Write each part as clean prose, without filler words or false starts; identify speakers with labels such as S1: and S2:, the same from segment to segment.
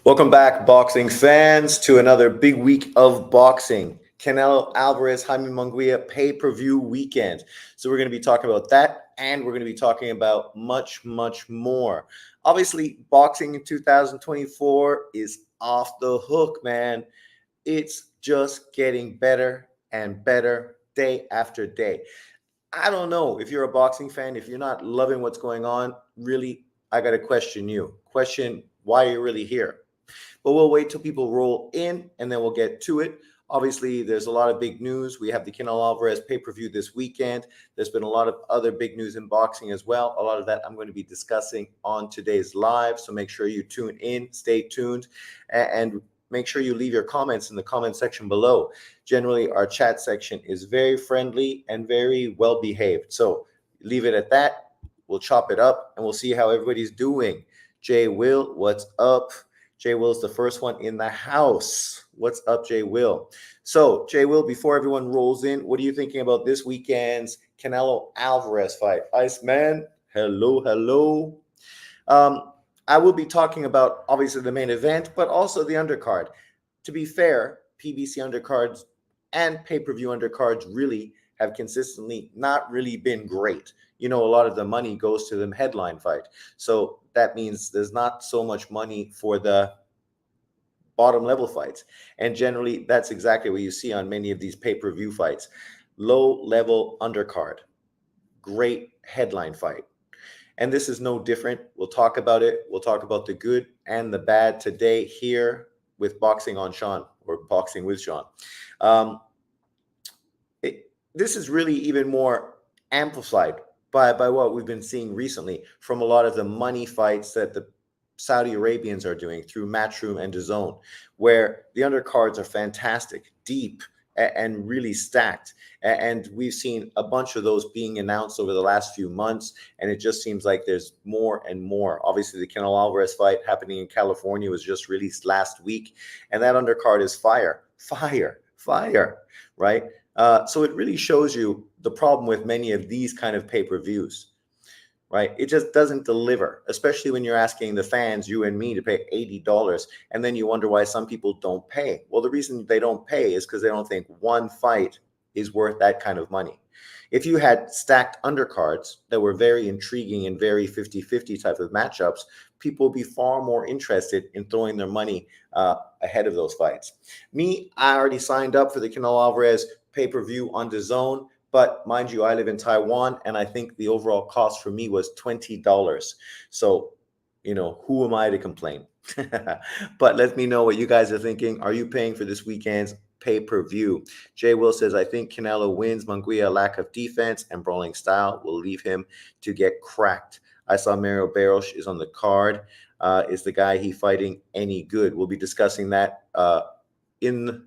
S1: Welcome back, boxing fans, to another big week of boxing. Canelo Alvarez, Jaime Munguia pay-per-view weekend. So we're going to be talking about that, and we're going to be talking about much, much more. Obviously, boxing in 2024 is off the hook, man. It's just getting better and better day after day. I don't know if you're a boxing fan, if you're not loving what's going on, really, I got to question you. Question why you're really here. But we'll wait till people roll in and then we'll get to it. Obviously, there's a lot of big news. We have the Canelo Alvarez pay-per-view this weekend. There's been a lot of other big news in boxing as well. A lot of that I'm going to be discussing on today's live. So make sure you tune in, stay tuned, and make sure you leave your comments in the comment section below. Generally, our chat section is very friendly and very well behaved. So leave it at that. We'll chop it up and we'll see how everybody's doing. Jay Will, what's up? Jay Will's the first one in the house. What's up, Jay Will? So, Jay Will, before everyone rolls in, what are you thinking about this weekend's Canelo Alvarez fight? Iceman, hello, hello. I will be talking about, obviously, the main event, but also the undercard. To be fair, PBC undercards and pay-per-view undercards really have consistently not really been great. A lot of the money goes to the headline fight. So that means there's not so much money for the bottom level fights. And generally, that's exactly what you see on many of these pay-per-view fights. Low level undercard, great headline fight. And this is no different. We'll talk about it. We'll talk about the good and the bad today here with Boxing on Sean, or Boxing with Sean. This is really even more amplified by what we've been seeing recently from a lot of the money fights that the Saudi Arabians are doing through Matchroom and DAZN, where the undercards are fantastic, deep, and really stacked. And we've seen a bunch of those being announced over the last few months, and it just seems like there's more and more. Obviously, the Canelo Alvarez fight happening in California was just released last week, and that undercard is fire, right? So it really shows you the problem with many of these kind of pay-per-views, right? It just doesn't deliver, especially when you're asking the fans, you and me, to pay $80, and then you wonder why some people don't pay. Well, the reason they don't pay is because they don't think one fight is worth that kind of money. If you had stacked undercards that were very intriguing and very 50-50 type of matchups, people would be far more interested in throwing their money ahead of those fights. Me, I already signed up for the Canelo Alvarez pay-per-view on DAZN, but mind you, I live in Taiwan, and I think the overall cost for me was $20. So, who am I to complain? But let me know what you guys are thinking. Are you paying for this weekend's pay-per-view? Jay Will says, I think Canelo wins. Munguia, lack of defense and brawling style will leave him to get cracked. I saw Mario Barros is on the card. Is the guy he fighting any good? We'll be discussing that in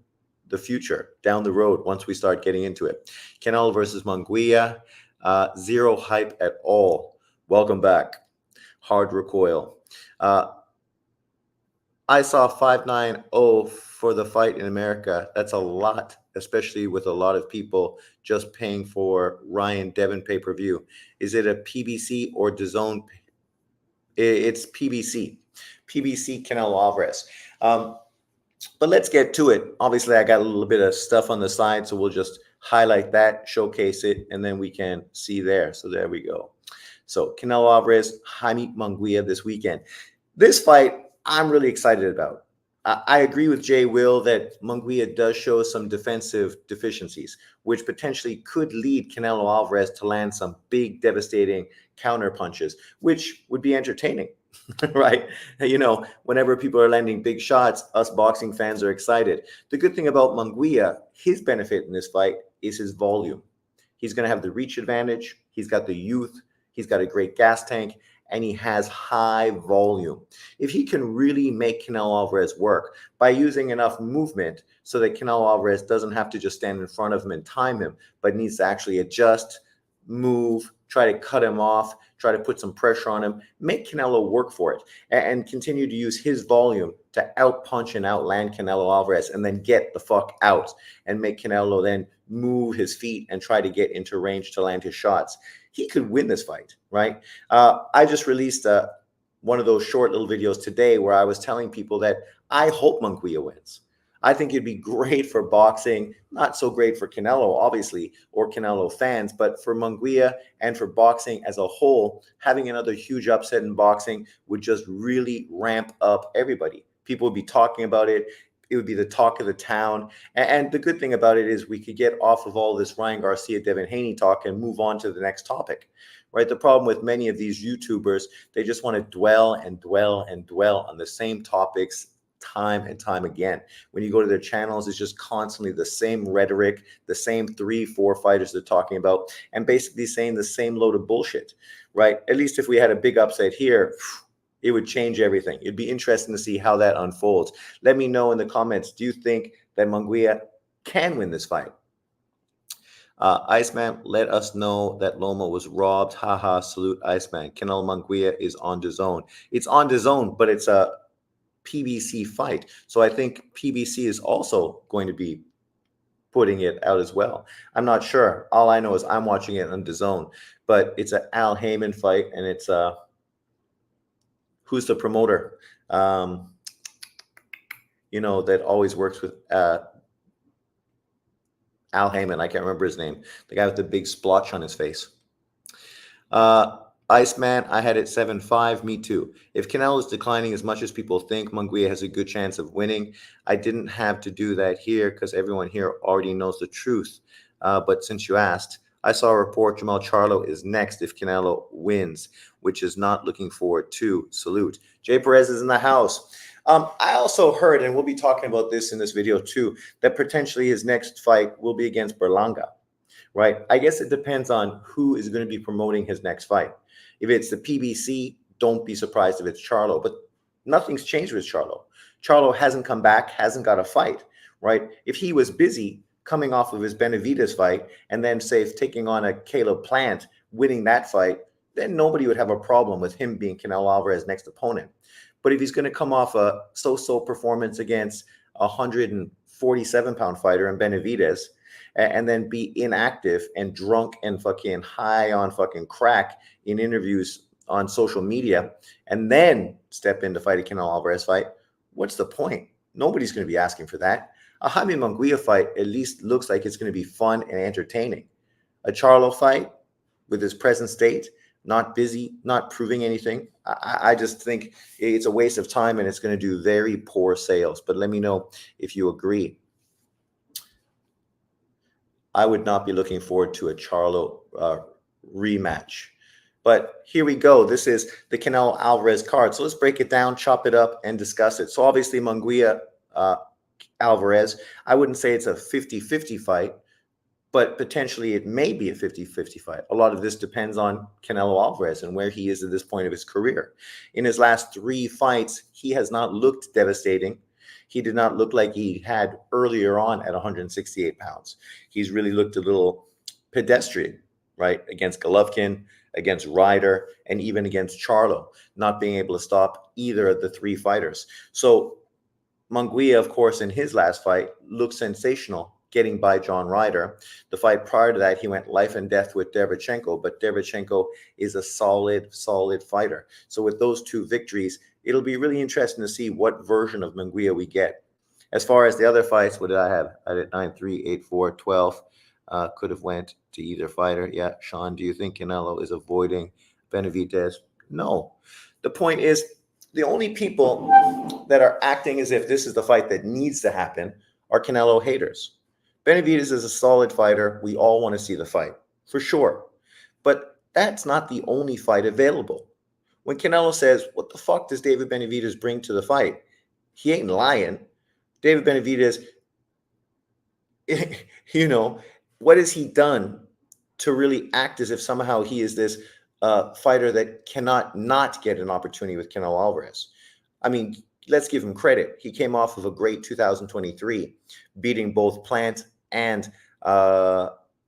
S1: the future, down the road, once we start getting into it. Canelo versus Munguia, zero hype at all. Welcome back. Hard recoil. I saw 590 for the fight in America. That's a lot, especially with a lot of people just paying for Ryan Devon pay-per-view. Is it a PBC or DAZN? It's PBC. PBC Canelo Alvarez. But let's get to it. Obviously, I got a little bit of stuff on the side, so we'll just highlight that, showcase it, and then we can see there. So there we go. So Canelo Alvarez, Jaime Munguia this weekend. This fight, I'm really excited about. I agree with Jay Will that Munguia does show some defensive deficiencies, which potentially could lead Canelo Alvarez to land some big, devastating counter punches, which would be entertaining. Right? Whenever people are landing big shots, us boxing fans are excited. The good thing about Munguia, his benefit in this fight is his volume. He's going to have the reach advantage. He's got the youth. He's got a great gas tank, and he has high volume. If he can really make Canelo Alvarez work by using enough movement so that Canelo Alvarez doesn't have to just stand in front of him and time him, but needs to actually adjust, move, try to cut him off, try to put some pressure on him, make Canelo work for it, and continue to use his volume to outpunch and outland Canelo Alvarez, and then get the fuck out and make Canelo then move his feet and try to get into range to land his shots. He could win this fight, right? I just released one of those short little videos today where I was telling people that I hope Munguia wins. I think it'd be great for boxing, not so great for Canelo, obviously, or Canelo fans, but for Munguia and for boxing as a whole, having another huge upset in boxing would just really ramp up everybody. People would be talking about it. It would be the talk of the town. And the good thing about it is we could get off of all this Ryan Garcia, Devin Haney talk and move on to the next topic, right? The problem with many of these YouTubers, they just want to dwell and dwell and dwell on the same topics time and time again. When you go to their channels, it's just constantly the same rhetoric, the same 3, 4 fighters they're talking about, and basically saying the same load of bullshit, right? At least if we had a big upset here, it would change everything. It'd be interesting to see how that unfolds. Let me know in the comments, do you think that Munguia can win this fight? Iceman, let us know that Loma was robbed. Haha, salute Iceman. Canelo Munguia is on DAZN. It's on DAZN, but it's a PBC fight. So I think PBC is also going to be putting it out as well. I'm not sure. All I know is I'm watching it on DAZN, but it's an Al Heyman fight, and it's who's the promoter? That always works with Al Heyman. I can't remember his name. The guy with the big splotch on his face. Iceman, I had it 7-5. Me too. If Canelo is declining as much as people think, Munguia has a good chance of winning. I didn't have to do that here because everyone here already knows the truth. But since you asked, I saw a report Jamal Charlo is next if Canelo wins, which is not looking forward to. Salute. Jay Perez is in the house. I also heard, and we'll be talking about this in this video too, that potentially his next fight will be against Berlanga, right? I guess it depends on who is going to be promoting his next fight. If it's the PBC, don't be surprised if it's Charlo, but nothing's changed with Charlo. Charlo hasn't come back, hasn't got a fight, right? If he was busy coming off of his Benavidez fight and then, say, taking on a Caleb Plant, winning that fight, then nobody would have a problem with him being Canelo Alvarez's next opponent. But if he's going to come off a so-so performance against a 147-pound fighter in Benavidez and then be inactive and drunk and fucking high on fucking crack in interviews on social media and then step in to fight a Canelo Alvarez fight, what's the point? Nobody's going to be asking for that. A Jaime Munguia fight at least looks like it's going to be fun and entertaining. A Charlo fight with his present state, not busy, not proving anything, I just think it's a waste of time and it's going to do very poor sales. But let me know if you agree. I would not be looking forward to a Charlo rematch. But here we go. This is the Canelo Alvarez card. So let's break it down, chop it up, and discuss it. So obviously Munguia, Alvarez, I wouldn't say it's a 50-50 fight, but potentially it may be a 50-50 fight. A lot of this depends on Canelo Alvarez and where he is at this point of his career. In his last 3 fights, he has not looked devastating. He did not look like he had earlier on at 168 pounds. He's really looked a little pedestrian, right? Against Golovkin, against Ryder, and even against Charlo, not being able to stop either of the 3 fighters. So Munguia, of course, in his last fight, looked sensational, getting by John Ryder. The fight prior to that, he went life and death with Derevchenko, but Derevchenko is a solid fighter. So with those 2 victories, it'll be really interesting to see what version of Munguia we get. As far as the other fights, what did I have? I did 9-3, 8-4, 12. Could have went to either fighter. Yeah, Sean, do you think Canelo is avoiding Benavidez? No. The point is, the only people that are acting as if this is the fight that needs to happen are Canelo haters. Benavidez is a solid fighter. We all want to see the fight, for sure. But that's not the only fight available. When Canelo says, what the fuck does David Benavidez bring to the fight? He ain't lying. David Benavidez, what has he done to really act as if somehow he is this fighter that cannot not get an opportunity with Canelo Alvarez? I mean, let's give him credit. He came off of a great 2023, beating both Plant and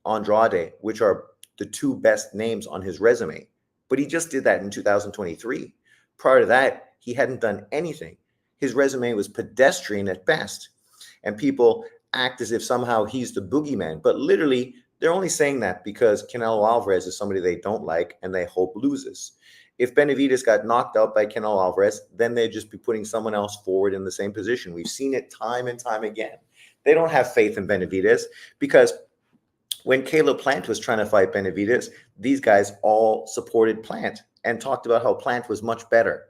S1: Andrade, which are the 2 best names on his resume. But he just did that in 2023. Prior to that, he hadn't done anything. His resume was pedestrian at best. And people act as if somehow he's the boogeyman. But literally, they're only saying that because Canelo Alvarez is somebody they don't like and they hope loses. If Benavidez got knocked out by Canelo Alvarez, then they'd just be putting someone else forward in the same position. We've seen it time and time again. They don't have faith in Benavidez because when Caleb Plant was trying to fight Benavidez, these guys all supported Plant and talked about how Plant was much better.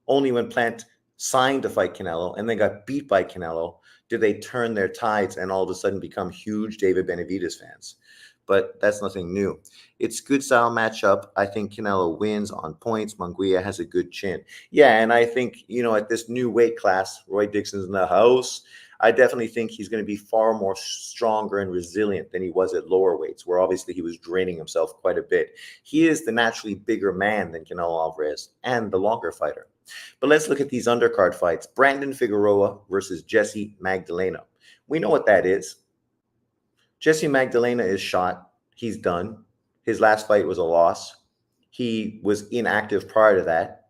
S1: Only when Plant signed to fight Canelo and then got beat by Canelo did they turn their tides and all of a sudden become huge David Benavidez fans. But that's nothing new. It's good style matchup. I think Canelo wins on points. Munguia has a good chin. Yeah, and I think, at this new weight class, Roy Dixon's in the house. I definitely think he's going to be far more stronger and resilient than he was at lower weights, where obviously he was draining himself quite a bit. He is the naturally bigger man than Canelo Alvarez and the longer fighter. But let's look at these undercard fights. Brandon Figueroa versus Jesse Magdaleno. We know what that is. Jesse Magdaleno is shot. He's done. His last fight was a loss. He was inactive prior to that,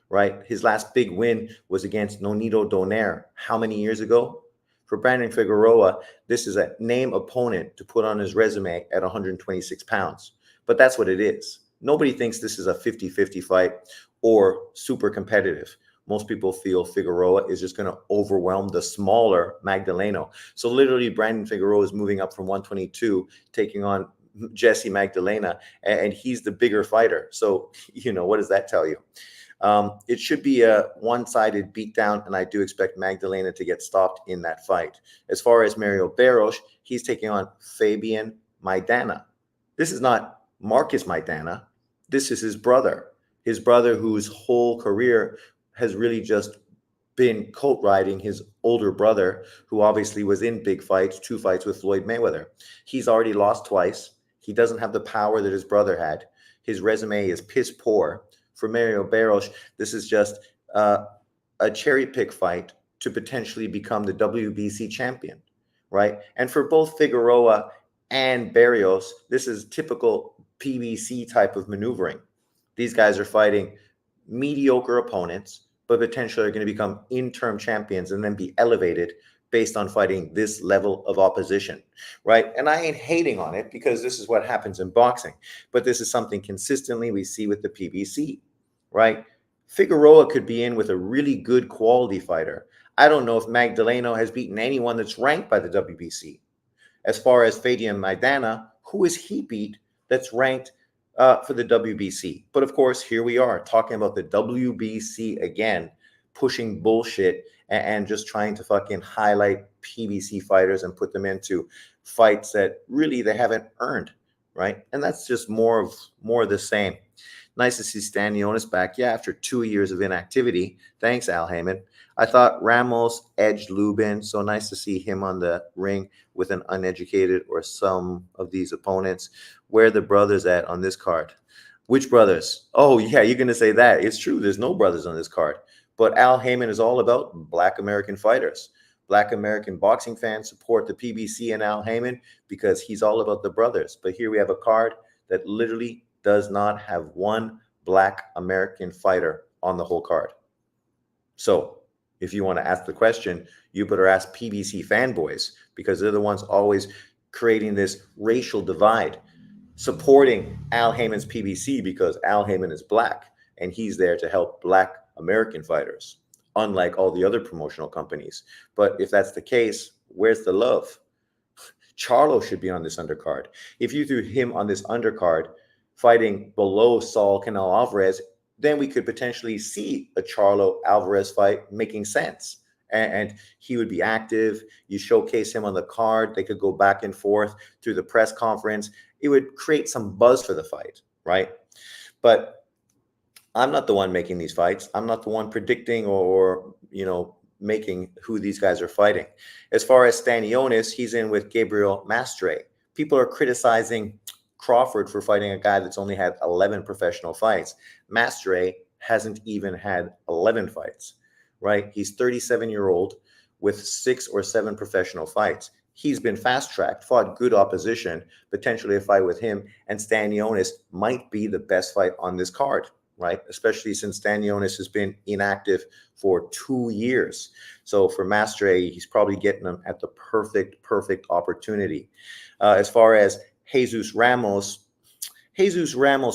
S1: right? His last big win was against Nonito Donaire. How many years ago? For Brandon Figueroa, this is a name opponent to put on his resume at 126 pounds. But that's what it is. Nobody thinks this is a 50-50 fight or super competitive. Most people feel Figueroa is just going to overwhelm the smaller Magdaleno. So literally, Brandon Figueroa is moving up from 122, taking on Jesse Magdalena, and he's the bigger fighter. So, what does that tell you? It should be a one-sided beatdown, and I do expect Magdalena to get stopped in that fight. As far as Mario Barros, he's taking on Fabian Maidana. This is not Marcus Maidana. This is his brother whose whole career has really just been coat riding his older brother, who obviously was in big fights, 2 fights with Floyd Mayweather. He's already lost twice. He doesn't have the power that his brother had. His resume is piss poor. For Mario Barros, this is just a cherry pick fight to potentially become the WBC champion, right? And for both Figueroa and Barrios, this is typical PBC type of maneuvering. These guys are fighting mediocre opponents, but potentially are going to become interim champions and then be elevated based on fighting this level of opposition, right? And I ain't hating on it because this is what happens in boxing, but this is something consistently we see with the PBC, right? Figueroa could be in with a really good quality fighter. I don't know if Magdaleno has beaten anyone that's ranked by the WBC. As far as Fabian Maidana, who is he beat that's ranked for the WBC? But of course, here we are talking about the WBC again, pushing bullshit and just trying to fucking highlight PBC fighters and put them into fights that really they haven't earned, right? And that's just more of the same. Nice to see Stanionis back. Yeah, after 2 years of inactivity. Thanks, Al Heyman. I thought Ramos edged Lubin, so nice to see him on the ring with an uneducated or some of these opponents. Where are the brothers at on this card? Which brothers? Oh, yeah, you're going to say that. It's true. There's no brothers on this card. But Al Heyman is all about Black American fighters. Black American boxing fans support the PBC and Al Heyman because he's all about the brothers. But here we have a card that literally does not have one Black American fighter on the whole card. So if you want to ask the question, you better ask PBC fanboys because they're the ones always creating this racial divide, supporting Al Heyman's PBC because Al Heyman is Black and he's there to help Black American fighters, unlike all the other promotional companies. But if that's the case, where's the love? Charlo should be on this undercard. If you threw him on this undercard, fighting below Saul Canelo Alvarez, then we could potentially see a Charlo Alvarez fight making sense. And he would be active. You showcase him on the card. They could go back and forth through the press conference. It would create some buzz for the fight, right? But I'm not the one making these fights. I'm not the one predicting or making who these guys are fighting. As far as Stanionis, he's in with Gabriel Mastre. People are criticizing Crawford for fighting a guy that's only had 11 professional fights. Mastre hasn't even had 11 fights, right? He's 37-year-old with 6 or 7 professional fights. He's been fast-tracked, fought good opposition, potentially a fight with him, and Stanionis might be the best fight on this card, right? Especially since Stanionis has been inactive for 2 years. So for Mastre, he's probably getting him at the perfect opportunity. As far as Jesus Ramos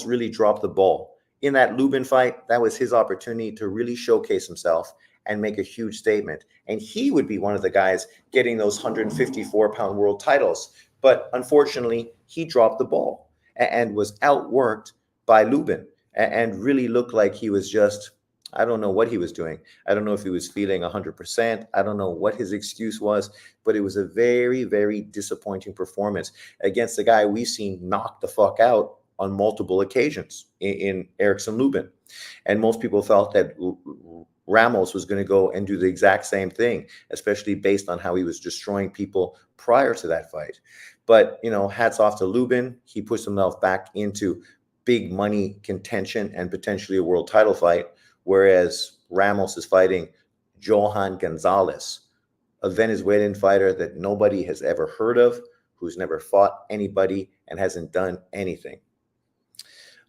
S1: really dropped the ball In that Lubin fight, that was his opportunity to really showcase himself and make a huge statement. And he would be one of the guys getting those 154-pound world titles. But unfortunately, he dropped the ball and was outworked by Lubin and really looked like he was just, I don't know what he was doing. I don't know if he was feeling 100%. I don't know what his excuse was, but it was a very, very disappointing performance against the guy we've seen knock the fuck out on multiple occasions in Erickson Lubin. And most people felt that Ramos was going to go and do the exact same thing, especially based on how he was destroying people prior to that fight. But, hats off to Lubin. He pushed himself back into big money contention and potentially a world title fight, whereas Ramos is fighting Johan Gonzalez, a Venezuelan fighter that nobody has ever heard of, who's never fought anybody and hasn't done anything.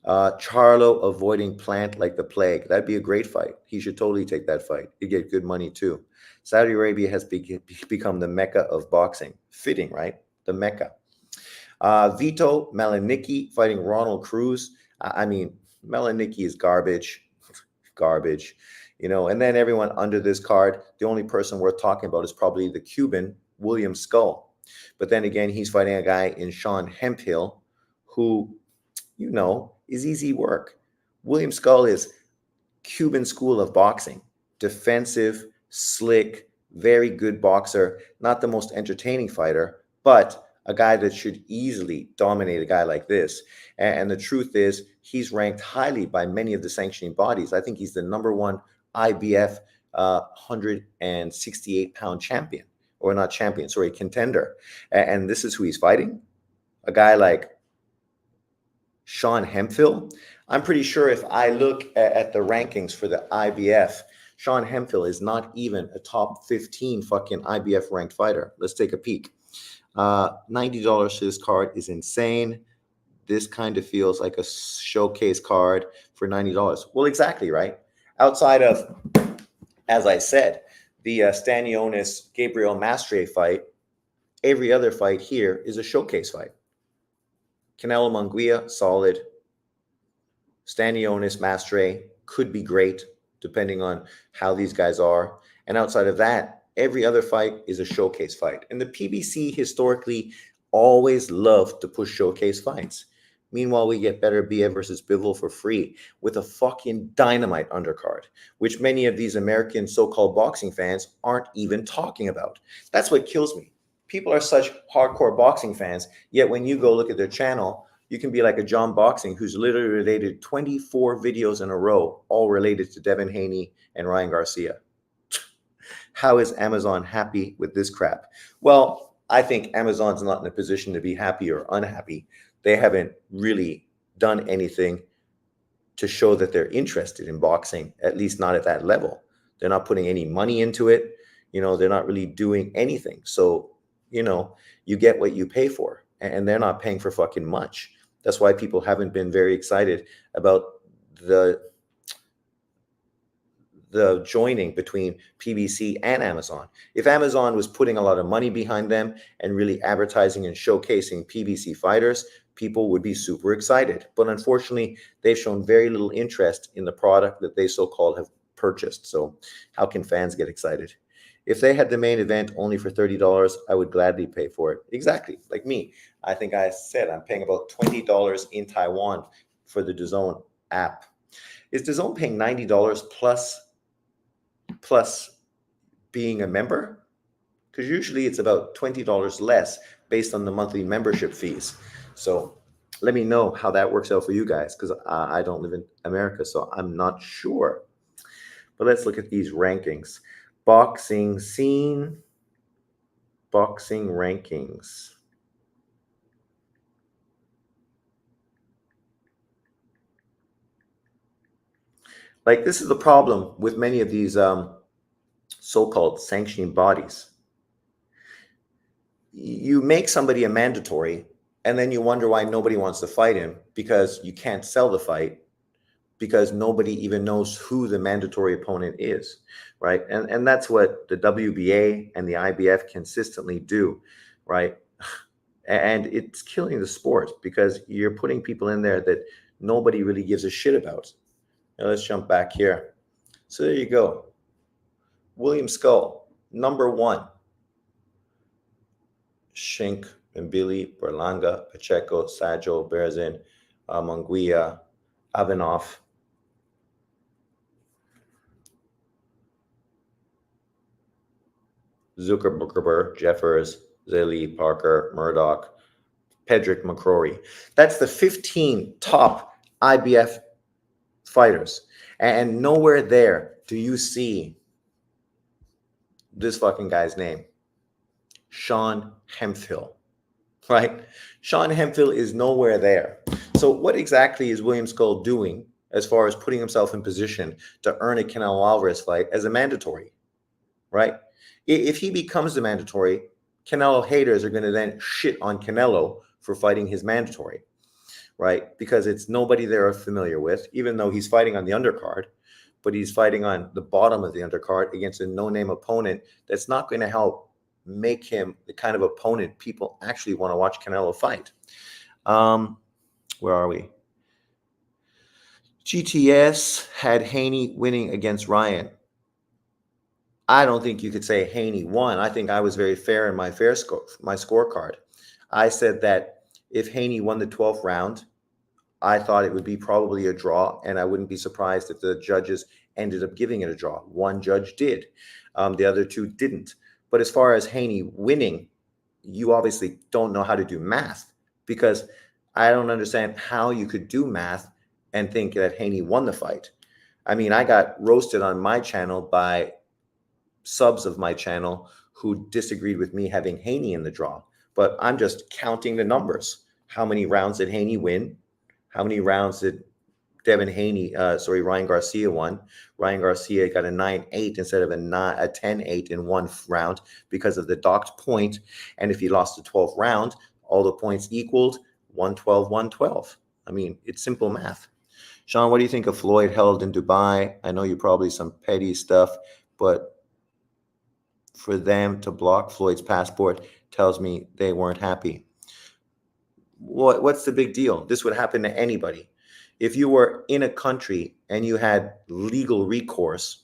S1: Charlo avoiding Plant like the plague. That'd be a great fight. He should totally take that fight. He'd get good money too. Saudi Arabia has become the Mecca of boxing. Fitting, right? The Mecca. Vito Malinicki fighting Ronald Cruz. I mean, Malinicki is garbage. Garbage. And then everyone under this card, the only person worth talking about is probably the Cuban, William Skull. But then again, he's fighting a guy in Sean Hemphill, who, is easy work. William Skull is Cuban school of boxing. Defensive, slick, very good boxer. Not the most entertaining fighter, but a guy that should easily dominate a guy like this. And the truth is, he's ranked highly by many of the sanctioning bodies. I think he's the number one IBF 168-pound champion. Or not champion, sorry, contender. And this is who he's fighting. A guy like Sean Hemphill. I'm pretty sure if I look at the rankings for the IBF, Sean Hemphill is not even a top 15 fucking IBF ranked fighter. Let's take a peek. $90 for this card is insane. This kind of feels like a showcase card for $90. Well, exactly, right? Outside of, as I said, the Stanionis Gabriel Mastre fight, every other fight here is a showcase fight. Canelo Munguia, solid. Stanionis Mastre could be great, depending on how these guys are. And outside of that, every other fight is a showcase fight. And the PBC historically always loved to push showcase fights. Meanwhile, we get Better Bia versus Bivol for free with a fucking dynamite undercard, which many of these American so-called boxing fans aren't even talking about. That's what kills me. People are such hardcore boxing fans, yet when you go look at their channel, you can be like a John Boxing who's literally related 24 videos in a row, all related to Devin Haney and Ryan Garcia. How is Amazon happy with this crap? Well, I think Amazon's not in a position to be happy or unhappy. They haven't really done anything to show that they're interested in boxing, at least not at that level. They're not putting any money into it. They're not really doing anything. So, you get what you pay for, and they're not paying for fucking much. That's why people haven't been very excited about the joining between PBC and Amazon. If Amazon was putting a lot of money behind them and really advertising and showcasing PBC fighters, people would be super excited. But unfortunately, they've shown very little interest in the product that they so-called have purchased. So how can fans get excited? If they had the main event only for $30, I would gladly pay for it. Exactly, like me. I think I said I'm paying about $20 in Taiwan for the DAZN app. Is DAZN paying $90 plus being a member? Because usually it's about $20 less based on the monthly membership fees. So let me know how that works out for you guys, because I don't live in America, so I'm not sure. But let's look at these rankings. Boxing scene, boxing rankings. Like, this is the problem with many of these so-called sanctioning bodies. You make somebody a mandatory, and then you wonder why nobody wants to fight him, because you can't sell the fight, because nobody even knows who the mandatory opponent is, right? And that's what the WBA and the IBF consistently do, right? And it's killing the sport, because you're putting people in there that nobody really gives a shit about. Now let's jump back here. So there you go. William Skull, number 1. Shink, Mbili, Berlanga, Pacheco, Sajo, Berzin, Munguia, Avinov. Zuckerberg, Jeffers, Zilli, Parker, Murdoch, Pedrick, McCrory. That's the 15 top IBF fighters. And nowhere there do you see this fucking guy's name, Sean Hemphill, right? Sean Hemphill is nowhere there. So what exactly is William Skull doing as far as putting himself in position to earn a Canelo Alvarez fight as a mandatory, right? If he becomes the mandatory, Canelo haters are going to then shit on Canelo for fighting his mandatory, right? Because it's nobody they're familiar with, even though he's fighting on the undercard, but he's fighting on the bottom of the undercard against a no-name opponent that's not going to help make him the kind of opponent people actually want to watch Canelo fight. Where are we? GTS had Haney winning against Ryan. I don't think you could say Haney won. I think I was very fair in my scorecard. I said that if Haney won the 12th round, I thought it would be probably a draw, and I wouldn't be surprised if the judges ended up giving it a draw. One judge did. The other 2 didn't. But as far as Haney winning, you obviously don't know how to do math, because I don't understand how you could do math and think that Haney won the fight. I mean, I got roasted on my channel by subs of my channel who disagreed with me having Haney in the draw. But I'm just counting the numbers. How many rounds did Haney win? How many rounds did Ryan Garcia won? Ryan Garcia got a 9-8 instead of a 10-8 in one round because of the docked point. And if he lost the 12th round, all the points equaled 112, 112. I mean, it's simple math. Sean, what do you think of Floyd held in Dubai? I know you probably some petty stuff, but for them to block Floyd's passport tells me they weren't happy. What's the big deal? This would happen to anybody. If you were in a country and you had legal recourse,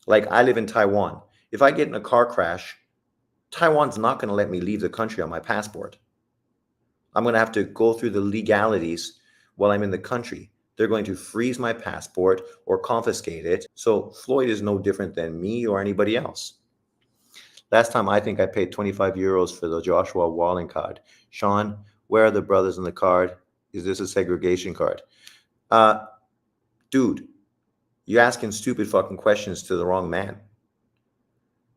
S1: like I live in Taiwan, if I get in a car crash, Taiwan's not going to let me leave the country on my passport. I'm going to have to go through the legalities while I'm in the country. They're going to freeze my passport or confiscate it. So Floyd is no different than me or anybody else. Last time I think I paid 25 euros for the Joshua Walling card. Sean, where are the brothers on the card? Is this a segregation card? Dude, you're asking stupid fucking questions to the wrong man.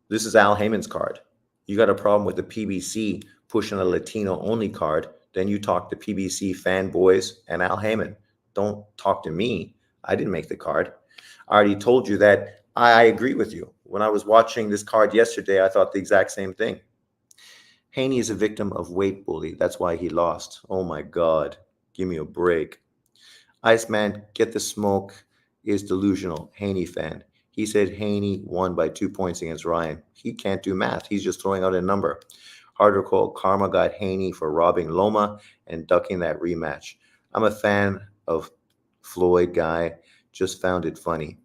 S1: This is Al Heyman's card. You got a problem with the PBC pushing a Latino-only card, then you talk to PBC fanboys and Al Heyman. Don't talk to me. I didn't make the card. I already told you that I agree with you. When I was watching this card yesterday, I thought the exact same thing. Haney is a victim of weight bully. That's why he lost. Oh my God. Give me a break. Iceman, get the smoke, is delusional. Haney fan. He said Haney won by 2 points against Ryan. He can't do math. He's just throwing out a number. Harder call. Karma got Haney for robbing Loma and ducking that rematch. I'm a fan of Floyd guy. Just found it funny.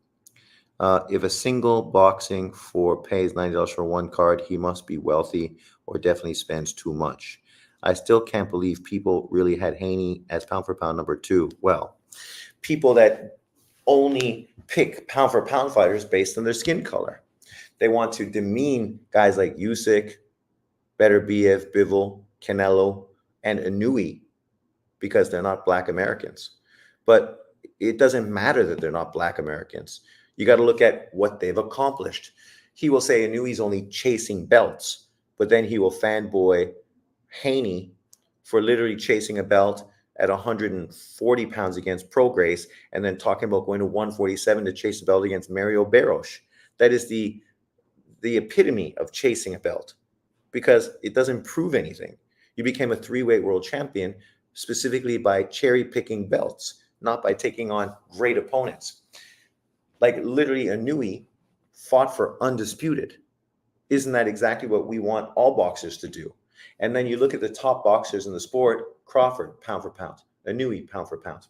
S1: If a single boxing for pays $90 for one card, he must be wealthy or definitely spends too much. I still can't believe people really had Haney as pound for pound number 2. Well, people that only pick pound for pound fighters based on their skin color. They want to demean guys like Usyk, Beterbiev, Bivol, Canelo, and Inouye because they're not Black Americans. But it doesn't matter that they're not Black Americans. You got to look at what they've accomplished. He will say Inouye's only chasing belts, but then he will fanboy Haney for literally chasing a belt at 140 pounds against Prograis and then talking about going to 147 to chase a belt against Mario Barros. That is the epitome of chasing a belt because it doesn't prove anything. You became a 3-weight world champion specifically by cherry picking belts, not by taking on great opponents. Like literally Inouye fought for undisputed. Isn't that exactly what we want all boxers to do? And then you look at the top boxers in the sport, Crawford, pound for pound, Inouye, pound for pound.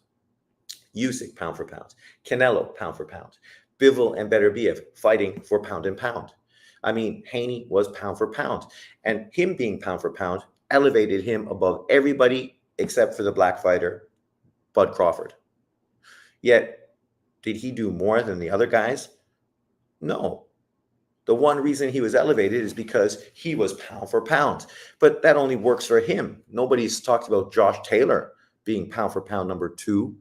S1: Usyk, pound for pound. Canelo, pound for pound. Bivol and Beterbiev fighting for pound and pound. I mean, Haney was pound for pound. And him being pound for pound elevated him above everybody except for the black fighter, Bud Crawford. Yet, did he do more than the other guys? No. The one reason he was elevated is because he was pound for pound. But that only works for him. Nobody's talked about Josh Taylor being pound for pound number 2,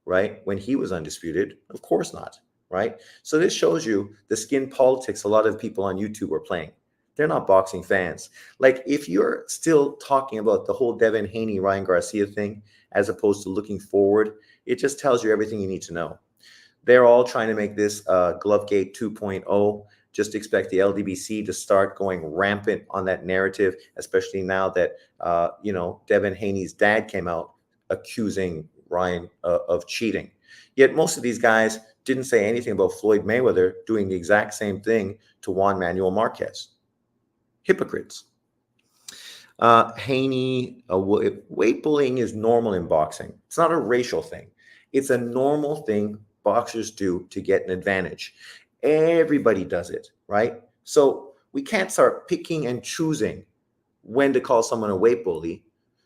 S1: right? When he was undisputed. Of course not, right? So this shows you the skin politics a lot of people on YouTube are playing. They're not boxing fans. Like, if you're still talking about the whole Devin Haney, Ryan Garcia thing, as opposed to looking forward, it just tells you everything you need to know. They're all trying to make this Glovegate 2.0. Just expect the LDBC to start going rampant on that narrative, especially now that, Devin Haney's dad came out accusing Ryan of cheating. Yet most of these guys didn't say anything about Floyd Mayweather doing the exact same thing to Juan Manuel Marquez. Hypocrites. Haney, weight bullying is normal in boxing. It's not a racial thing. It's a normal thing boxers do to get an advantage. Everybody does it, right? So we can't start picking and choosing when to call someone a weight bully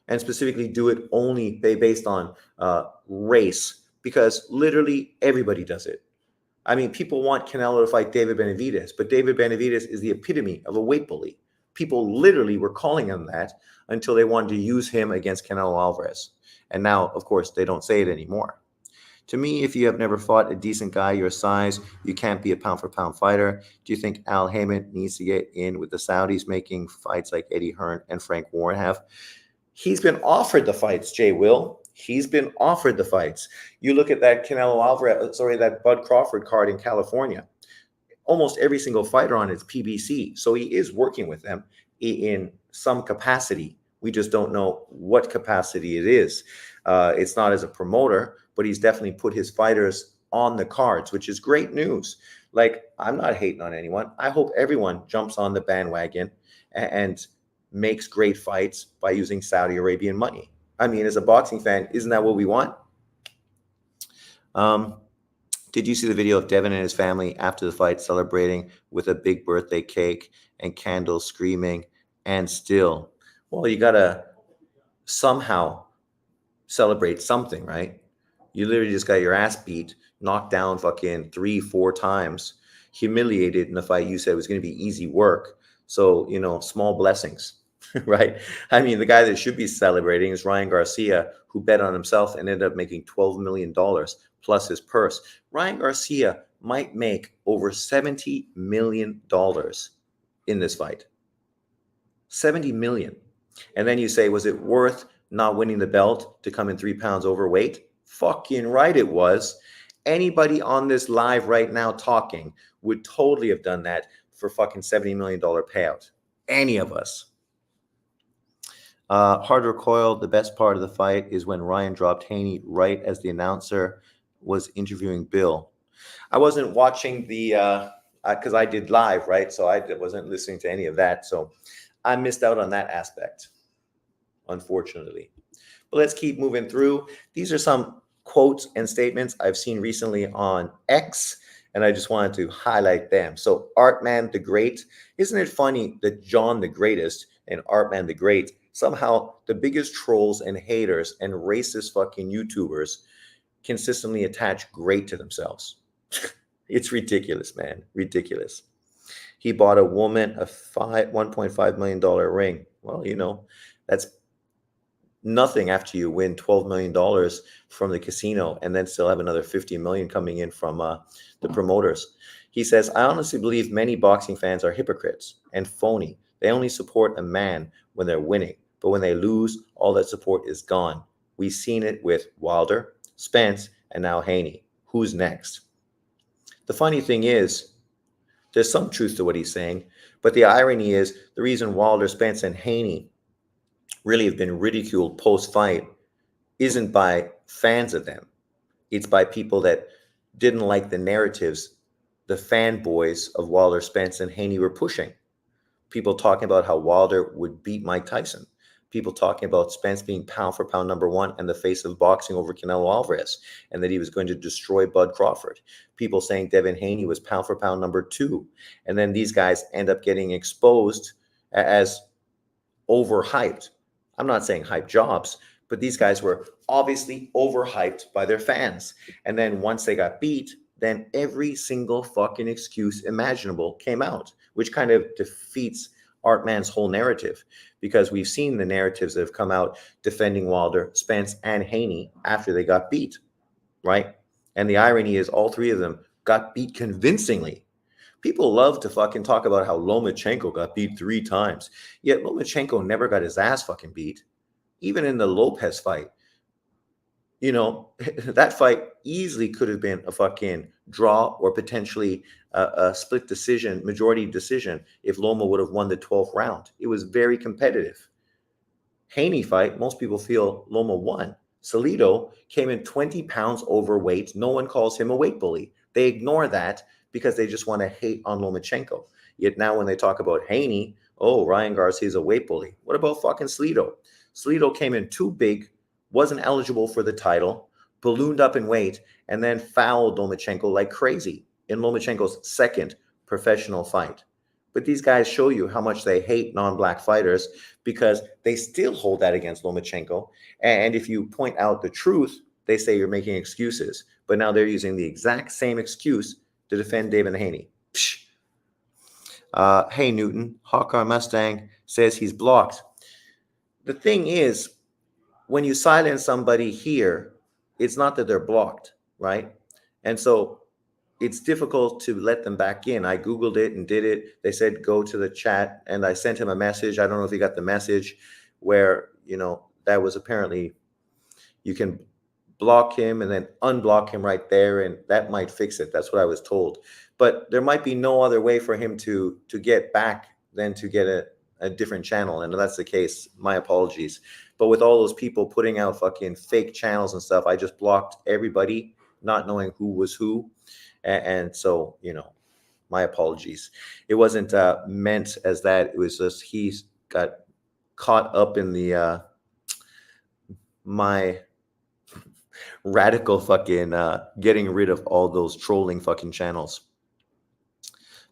S1: and specifically do it only based on race, because literally everybody does it. I mean, people want Canelo to fight David Benavidez, but David Benavidez is the epitome of a weight bully. People literally were calling him that until they wanted to use him against Canelo Alvarez. And now, of course, they don't say it anymore. To me, if you have never fought a decent guy your size, you can't be a pound-for-pound fighter. Do you think Al Heyman needs to get in with the Saudis making fights like Eddie Hearn and Frank Warren have? He's been offered the fights, Jay Will. He's been offered the fights. You look at that that Bud Crawford card in California. Almost every single fighter on it's PBC. So he is working with them in some capacity. We just don't know what capacity it is. It's not as a promoter, but he's definitely put his fighters on the cards, which is great news. Like, I'm not hating on anyone. I hope everyone jumps on the bandwagon and makes great fights by using Saudi Arabian money. I mean, as a boxing fan, isn't that what we want? Did you see the video of Devin and his family after the fight celebrating with a big birthday cake and candles, screaming, and still? Well, you got to somehow celebrate something, right? You literally just got your ass beat, knocked down fucking 3-4 times, humiliated in a fight you said was going to be easy work. So, small blessings, right? I mean, the guy that should be celebrating is Ryan Garcia, who bet on himself and ended up making $12 million plus his purse. Ryan Garcia might make over $70 million in this fight. 70 million. And then you say, was it worth not winning the belt to come in 3 pounds overweight? Fucking right it was. Anybody on this live right now talking would totally have done that for fucking $70 million payout. Any of us. Hard recoil, the best part of the fight is when Ryan dropped Haney right as the announcer was interviewing Bill. I wasn't watching the, because I did live, right? So I wasn't listening to any of that. So I missed out on that aspect, unfortunately. But let's keep moving through. These are some quotes and statements I've seen recently on X, and I just wanted to highlight them. So Artman the Great. Isn't it funny that John the Greatest and Artman the Great, somehow the biggest trolls and haters and racist fucking YouTubers, consistently attach great to themselves? It's ridiculous, man. Ridiculous. He bought a woman a $1.5 million ring. Well, that's nothing after you win $12 million from the casino and then still have another $50 million coming in from the promoters. He says, I honestly believe many boxing fans are hypocrites and phony. They only support a man when they're winning, but when they lose, all that support is gone. We've seen it with Wilder, Spence, and now Haney. Who's next? The funny thing is, there's some truth to what he's saying, but the irony is the reason Wilder, Spence, and Haney really have been ridiculed post-fight isn't by fans of them. It's by people that didn't like the narratives the fanboys of Wilder, Spence, and Haney were pushing. People talking about how Wilder would beat Mike Tyson. People talking about Spence being pound for pound number one and the face of boxing over Canelo Alvarez, and that he was going to destroy Bud Crawford. People saying Devin Haney was pound for pound number two. And then these guys end up getting exposed as overhyped. I'm not saying hype jobs, but these guys were obviously overhyped by their fans. And then once they got beat, then every single fucking excuse imaginable came out, which kind of defeats Art Man's whole narrative, because we've seen the narratives that have come out defending Wilder, Spence, and Haney after they got beat, right? And the irony is all three of them got beat convincingly. People love to fucking talk about how Lomachenko got beat 3 times. Yet Lomachenko never got his ass fucking beat. Even in the Lopez fight, that fight easily could have been a fucking draw or potentially a split decision, majority decision, if Loma would have won the 12th round. It was very competitive. Haney fight, most people feel Loma won. Salido came in 20 pounds overweight. No one calls him a weight bully. They ignore that because they just want to hate on Lomachenko. Yet now when they talk about Haney, oh, Ryan Garcia's a weight bully. What about fucking Salido? Salido came in too big, wasn't eligible for the title, ballooned up in weight, and then fouled Lomachenko like crazy in Lomachenko's second professional fight. But these guys show you how much they hate non-black fighters because they still hold that against Lomachenko. And if you point out the truth, they say you're making excuses. But now they're using the exact same excuse to defend David Haney. Hey, Newton, Hawkeye Mustang says he's blocked. The thing is, when you silence somebody here, it's not that they're blocked, right? And so it's difficult to let them back in. I Googled it and did it. They said, go to the chat, and I sent him a message. I don't know if he got the message where, that was apparently you can block him and then unblock him right there, and that might fix it. That's what I was told. But there might be no other way for him to get back than to get a different channel. And if that's the case, my apologies. But with all those people putting out fucking fake channels and stuff, I just blocked everybody, not knowing who was who. And so, my apologies. It wasn't meant as that. It was just he got caught up in the my radical fucking getting rid of all those trolling fucking channels.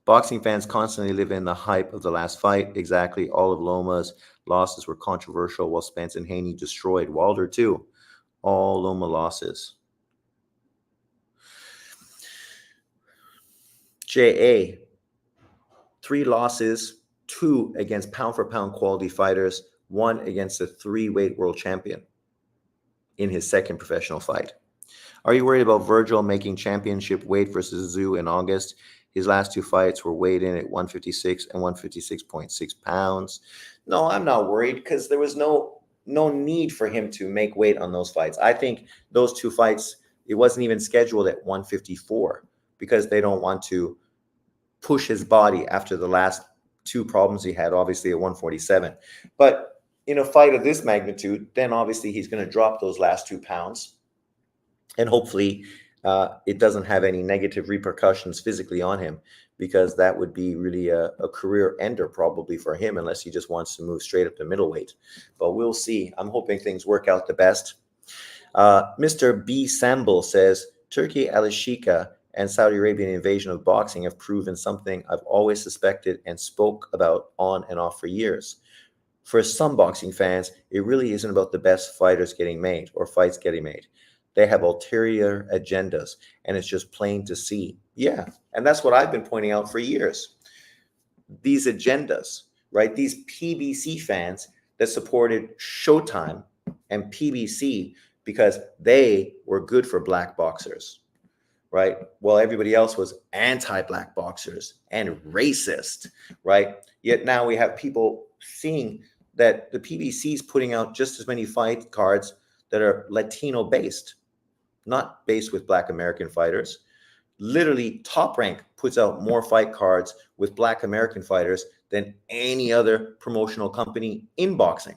S1: Boxing fans constantly live in the hype of the last fight. Exactly. All of Loma's losses were controversial, while Spence and Haney destroyed Wilder too. All Loma losses. J.A. 3 losses, 2 against pound-for-pound quality fighters, 1 against a 3-weight world champion in his second professional fight. Are you worried about Virgil making championship weight versus Zoo in August? His last 2 fights were weighed in at 156 and 156.6 pounds. No, I'm not worried because there was no need for him to make weight on those fights. I think those 2 fights, it wasn't even scheduled at 154 because they don't want to push his body after the last 2 problems he had, obviously at 147. But in a fight of this magnitude, then obviously he's going to drop those last 2 pounds. And hopefully it doesn't have any negative repercussions physically on him, because that would be really a career ender probably for him, unless he just wants to move straight up to middleweight. But we'll see. I'm hoping things work out the best. Mr. B. Samble says, Turkey, Al-Ashika, and Saudi Arabian invasion of boxing have proven something I've always suspected and spoke about on and off for years. For some boxing fans, it really isn't about the best fighters getting made or fights getting made. They have ulterior agendas, and it's just plain to see. Yeah, and that's what I've been pointing out for years. These agendas, right? These PBC fans that supported Showtime and PBC because they were good for black boxers, right? While everybody else was anti-black boxers and racist, right? Yet now we have people seeing that the PBC is putting out just as many fight cards that are Latino-based, not based with black American fighters. Literally, Top Rank puts out more fight cards with black American fighters than any other promotional company in boxing.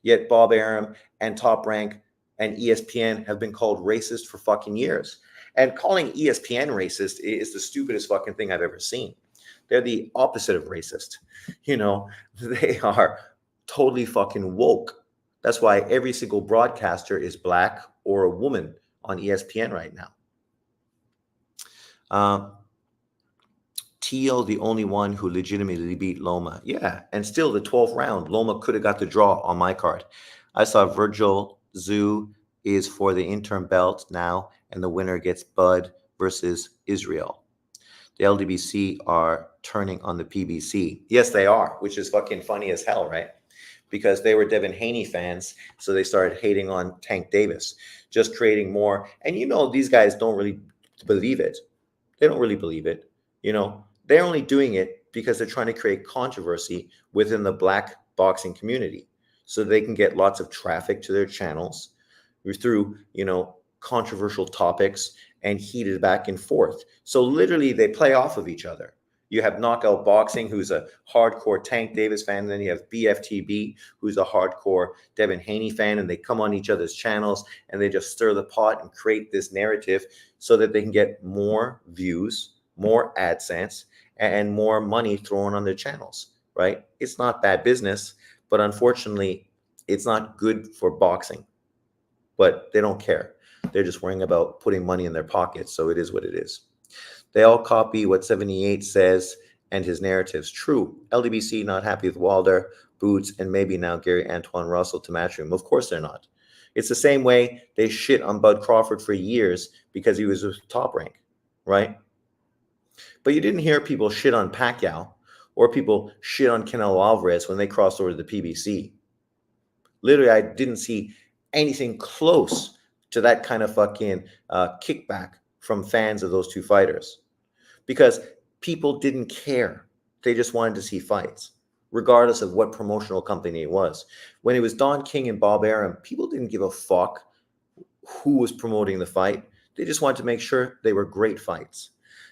S1: Yet Bob Arum and Top Rank and ESPN have been called racist for fucking years. And calling ESPN racist is the stupidest fucking thing I've ever seen. They're the opposite of racist. They are totally fucking woke. That's why every single broadcaster is black or a woman on ESPN right now. Teal, the only one who legitimately beat Loma. Yeah, and still the 12th round, Loma could have got the draw on my card. I saw Virgil Zoo is for the interim belt now, and the winner gets Bud versus Israel. The LDBC are turning on the PBC. Yes, they are, which is fucking funny as hell, right? Because they were Devin Haney fans, so they started hating on Tank Davis, just creating more. And these guys don't really believe it. They don't really believe it. They're only doing it because they're trying to create controversy within the black boxing community so they can get lots of traffic to their channels through, controversial topics and heated back and forth. So literally they play off of each other. You have Knockout Boxing, who's a hardcore Tank Davis fan. And then you have BFTB, who's a hardcore Devin Haney fan. And they come on each other's channels and they just stir the pot and create this narrative so that they can get more views, more AdSense, and more money thrown on their channels, right? It's not bad business, but unfortunately, it's not good for boxing. But they don't care. They're just worrying about putting money in their pockets. So it is what it is. They all copy what 78 says and his narratives. True. LDBC not happy with Wilder, Boots, and maybe now Gary Antoine Russell to Matchroom. Of course they're not. It's the same way they shit on Bud Crawford for years because he was Top Rank, right? But you didn't hear people shit on Pacquiao or people shit on Canelo Alvarez when they crossed over to the PBC. Literally, I didn't see anything close to that kind of fucking kickback from fans of those two fighters because people didn't care. They just wanted to see fights, regardless of what promotional company it was. When it was Don King and Bob Arum, people didn't give a fuck who was promoting the fight. They just wanted to make sure they were great fights.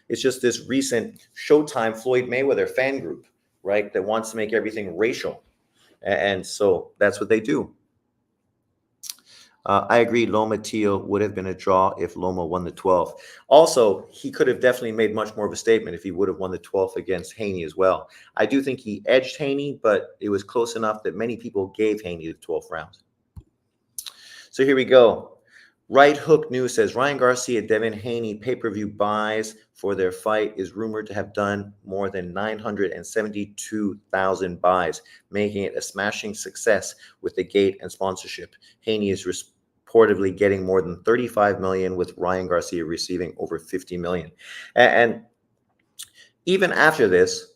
S1: It's just this recent Showtime Floyd Mayweather fan group, right, that wants to make everything racial. And so that's what they do. I agree. Loma Teal would have been a draw if Loma won the 12th. Also, he could have definitely made much more of a statement if he would have won the 12th against Haney as well. I do think he edged Haney, but it was close enough that many people gave Haney the 12th round. So here we go. Right Hook News says Ryan Garcia, Devin Haney pay-per-view buys for their fight is rumored to have done more than 972,000 buys, making it a smashing success with the gate and sponsorship. Haney is reportedly getting more than 35 million, with Ryan Garcia receiving over 50 million. And even after this,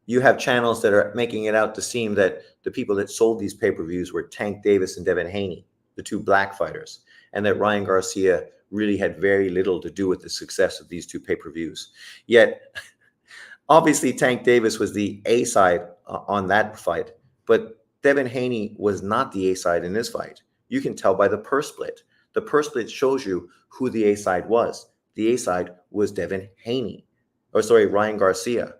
S1: you have channels that are making it out to seem that the people that sold these pay-per-views were Tank Davis and Devin Haney, the two black fighters, and that Ryan Garcia really had very little to do with the success of these two pay-per-views. Yet, obviously, Tank Davis was the A side on that fight, but Devin Haney was not the A side in this fight. You can tell by the purse split. The purse split shows you who the A side was. The A side was Ryan Garcia.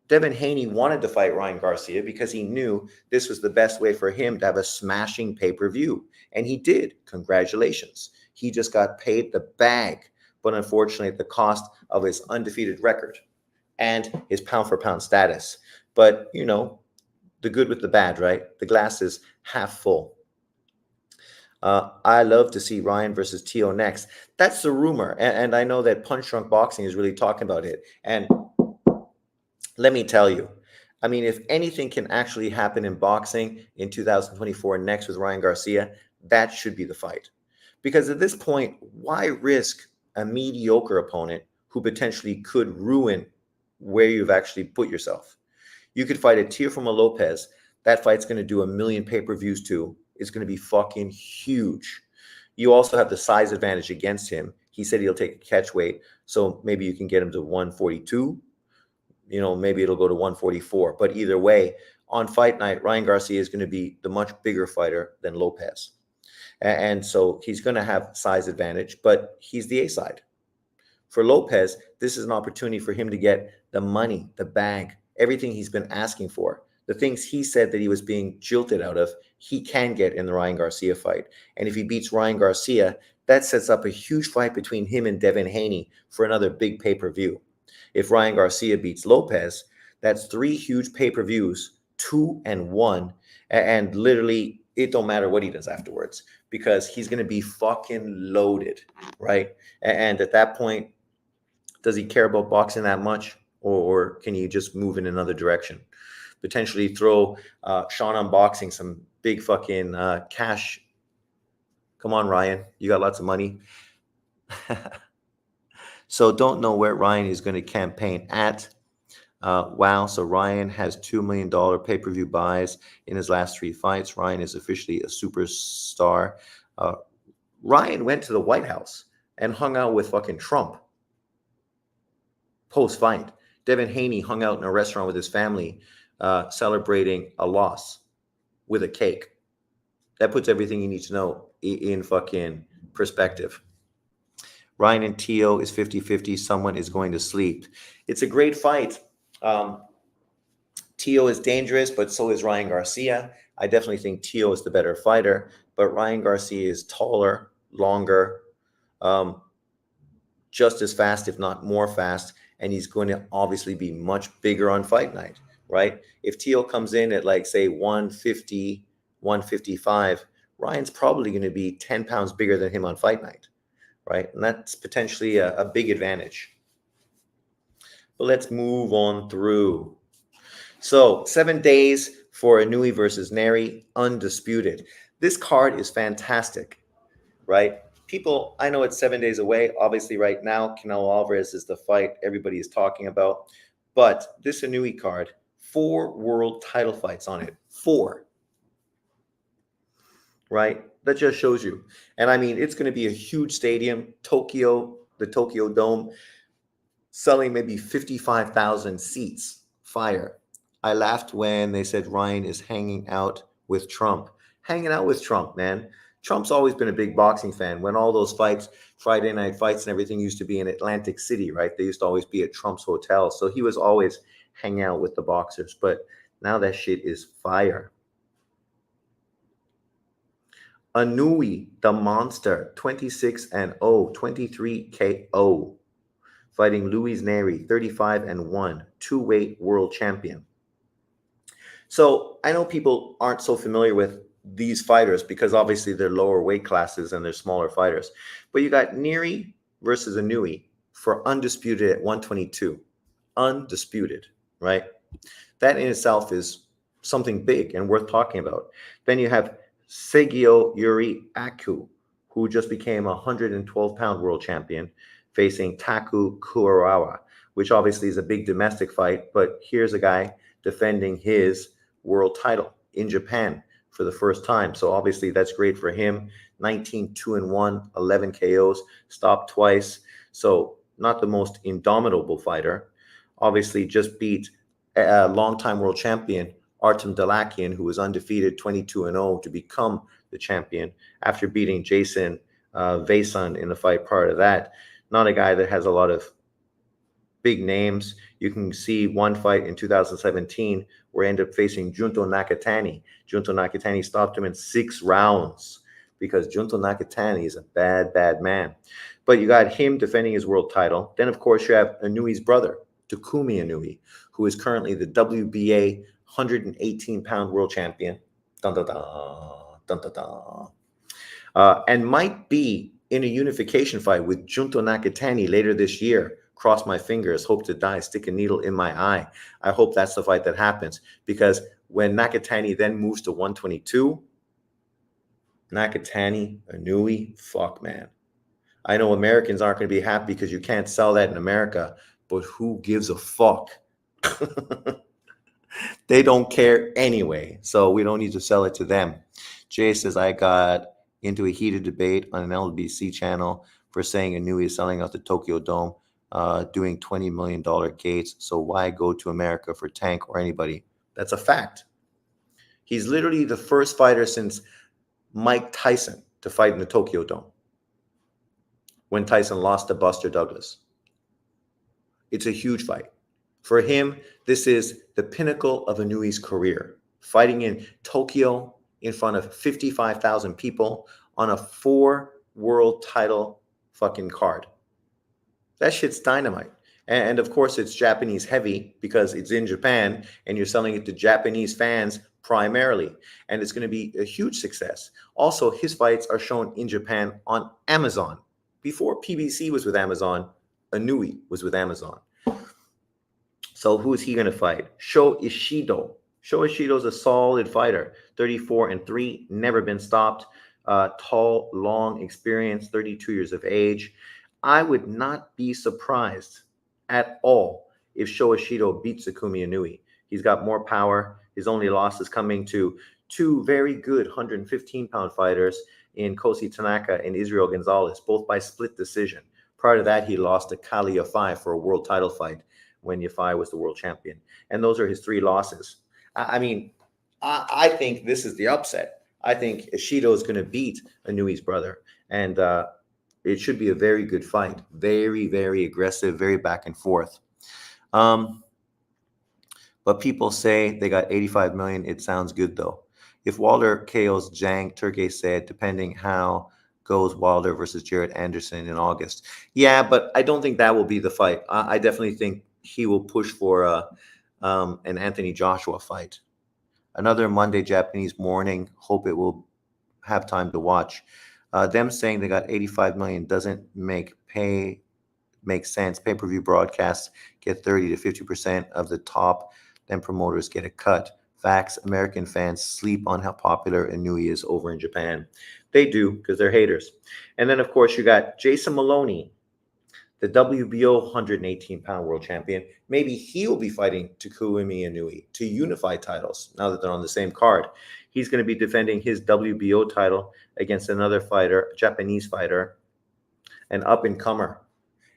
S1: Devin Haney wanted to fight Ryan Garcia because he knew this was the best way for him to have a smashing pay-per-view. And he did. Congratulations. He just got paid the bag, but unfortunately at the cost of his undefeated record and his pound-for-pound status. But, the good with the bad, right? The glass is half full. I love to see Ryan versus Tio next. That's the rumor. And I know that Punch Drunk Boxing is really talking about it. And let me tell you, I mean, if anything can actually happen in boxing in 2024 next with Ryan Garcia, that should be the fight. Because at this point, why risk a mediocre opponent who potentially could ruin where you've actually put yourself? You could fight a Teofimo Lopez. That fight's going to do 1 million pay-per-views too. It's going to be fucking huge. You also have the size advantage against him. He said he'll take a catch weight, so maybe you can get him to 142. Maybe it'll go to 144. But either way, on fight night, Ryan Garcia is going to be the much bigger fighter than Lopez. And so he's going to have size advantage, but he's the A side. For Lopez, this is an opportunity for him to get the money, the bag, everything he's been asking for. The things he said that he was being jilted out of, he can get in the Ryan Garcia fight. And if he beats Ryan Garcia, that sets up a huge fight between him and Devin Haney for another big pay-per-view. If Ryan Garcia beats Lopez, that's 3 huge pay-per-views, 2 and 1, and literally it don't matter what he does afterwards because he's going to be fucking loaded, right? And at that point, does he care about boxing that much, or can he just move in another direction? Potentially throw Sean on boxing some big fucking cash. Come on, Ryan, you got lots of money. So don't know where Ryan is going to campaign at. Wow, so Ryan has $2 million pay-per-view buys in his last 3 fights. Ryan is officially a superstar. Ryan went to the White House and hung out with fucking Trump post-fight. Devin Haney hung out in a restaurant with his family celebrating a loss with a cake. That puts everything you need to know in fucking perspective. Ryan and Tio is 50-50. Someone is going to sleep. It's a great fight. Tio is dangerous, but so is Ryan Garcia. I definitely think Tio is the better fighter, but Ryan Garcia is taller, longer, just as fast, if not more fast, and he's going to obviously be much bigger on fight night, right? If Tio comes in at like, say, 150, 155, Ryan's probably going to be 10 pounds bigger than him on fight night, right? And that's potentially a big advantage. But let's move on through. So 7 days for Inui versus Neri, undisputed. This card is fantastic, right? People, I know it's 7 days away. Obviously, right now, Canelo Alvarez is the fight everybody is talking about. But this Inui card, 4 world title fights on it. 4. Right? That just shows you. And I mean, it's going to be a huge stadium. Tokyo, the Tokyo Dome, selling maybe 55,000 seats. Fire. I laughed when they said Ryan is hanging out with Trump. Hanging out with Trump, man. Trump's always been a big boxing fan. When all those fights, Friday night fights and everything used to be in Atlantic City, right? They used to always be at Trump's hotel. So he was always hanging out with the boxers. But now that shit is fire. Inui, the monster, 26-0, 23 KO. Fighting Luis Neri, 35-1, two-weight world champion. So I know people aren't so familiar with these fighters because obviously they're lower weight classes and they're smaller fighters. But you got Neri versus Inui for undisputed at 122. Undisputed, right? That in itself is something big and worth talking about. Then you have Segio Yuri Aku, who just became a 112-pound world champion, facing Taku Kuarawa, which obviously is a big domestic fight. But here's a guy defending his world title in Japan for the first time. So obviously that's great for him. 19-2-1, 11 KOs, stopped twice. So not the most indomitable fighter. Obviously just beat a longtime world champion, Artem Dalakian, who was undefeated 22-0 to become the champion after beating Jason Vason in the fight prior to that. Not a guy that has a lot of big names. You can see one fight in 2017 where he ended up facing Junto Nakatani. Junto Nakatani stopped him in 6 rounds because Junto Nakatani is a bad, bad man. But you got him defending his world title. Then, of course, you have Inui's brother, Takumi Inui, who is currently the WBA 118-pound world champion. Dun, dun, dun, dun, dun, dun. And might be in a unification fight with Junto Nakatani later this year. Cross my fingers, hope to die, stick a needle in my eye. I hope that's the fight that happens because when Nakatani then moves to 122, Nakatani, Inui, fuck, man. I know Americans aren't going to be happy because you can't sell that in America, but who gives a fuck? They don't care anyway, so we don't need to sell it to them. Jay says, I got into a heated debate on an LBC channel for saying Inui is selling out the Tokyo Dome, doing $20 million gates, so why go to America for Tank or anybody? That's a fact. He's literally the first fighter since Mike Tyson to fight in the Tokyo Dome when Tyson lost to Buster Douglas. It's a huge fight. For him, this is the pinnacle of Inui's career, fighting in Tokyo in front of 55,000 people on a 4 world title fucking card. That shit's dynamite. And of course, it's Japanese heavy because it's in Japan and you're selling it to Japanese fans primarily, and it's going to be a huge success. Also, his fights are shown in Japan on Amazon. Before PBC was with Amazon, Inui was with Amazon. So who is he going to fight? Sho Ishido. Sho Ishido's a solid fighter, 34-3, never been stopped. Tall, long, experienced, 32 years of age. I would not be surprised at all if Sho Ishido beats Takumi Inui. He's got more power. His only loss is coming to two very good 115-pound fighters in Kosi Tanaka and Israel Gonzalez, both by split decision. Prior to that, he lost to Kali Yafai for a world title fight when Yafai was the world champion. And those are his three losses. I mean, I think this is the upset. I think Ishido is going to beat Inui's brother. And it should be a very good fight. Very, very aggressive, very back and forth. But people say they got 85 million. It sounds good, though. If Wilder KOs Zhang, Turkey said, depending how goes Wilder versus Jared Anderson in August. Yeah, but I don't think that will be the fight. I definitely think he will push for an Anthony Joshua fight. Another Monday Japanese morning. Hope it will have time to watch. Them saying they got 85 million doesn't make sense. Pay-per-view broadcasts get 30 to 50% of the top. Then promoters get a cut. Facts, American fans sleep on how popular Inui is over in Japan. They do, because they're haters. And then, of course, you got Jason Maloney, the WBO 118-pound world champion. Maybe he'll be fighting Takumi Inui to unify titles now that they're on the same card. He's going to be defending his WBO title against another fighter, a Japanese fighter, an up-and-comer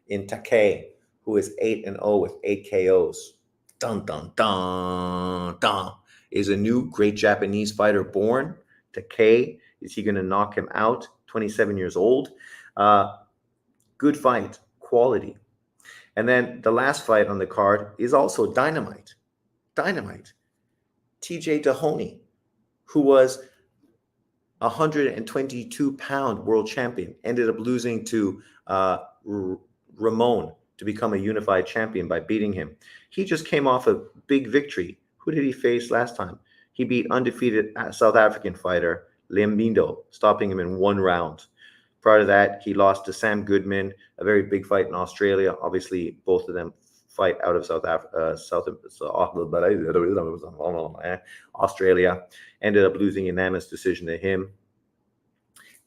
S1: in Takei, who is 8-0 with 8 KOs. Dun, dun, dun, dun. Is a new great Japanese fighter born? Takei, is he going to knock him out? 27 years old. Good fight, quality. And then the last fight on the card is also dynamite. Dynamite. TJ Dahoney, who was 122-pound world champion, ended up losing to Ramon to become a unified champion by beating him. He just came off a big victory. Who did he face last time? He beat undefeated South African fighter Lembindo, stopping him in 1 round. Prior to that, he lost to Sam Goodman, a very big fight in Australia. Obviously, both of them fight out of South Africa, Australia. Ended up losing unanimous decision to him.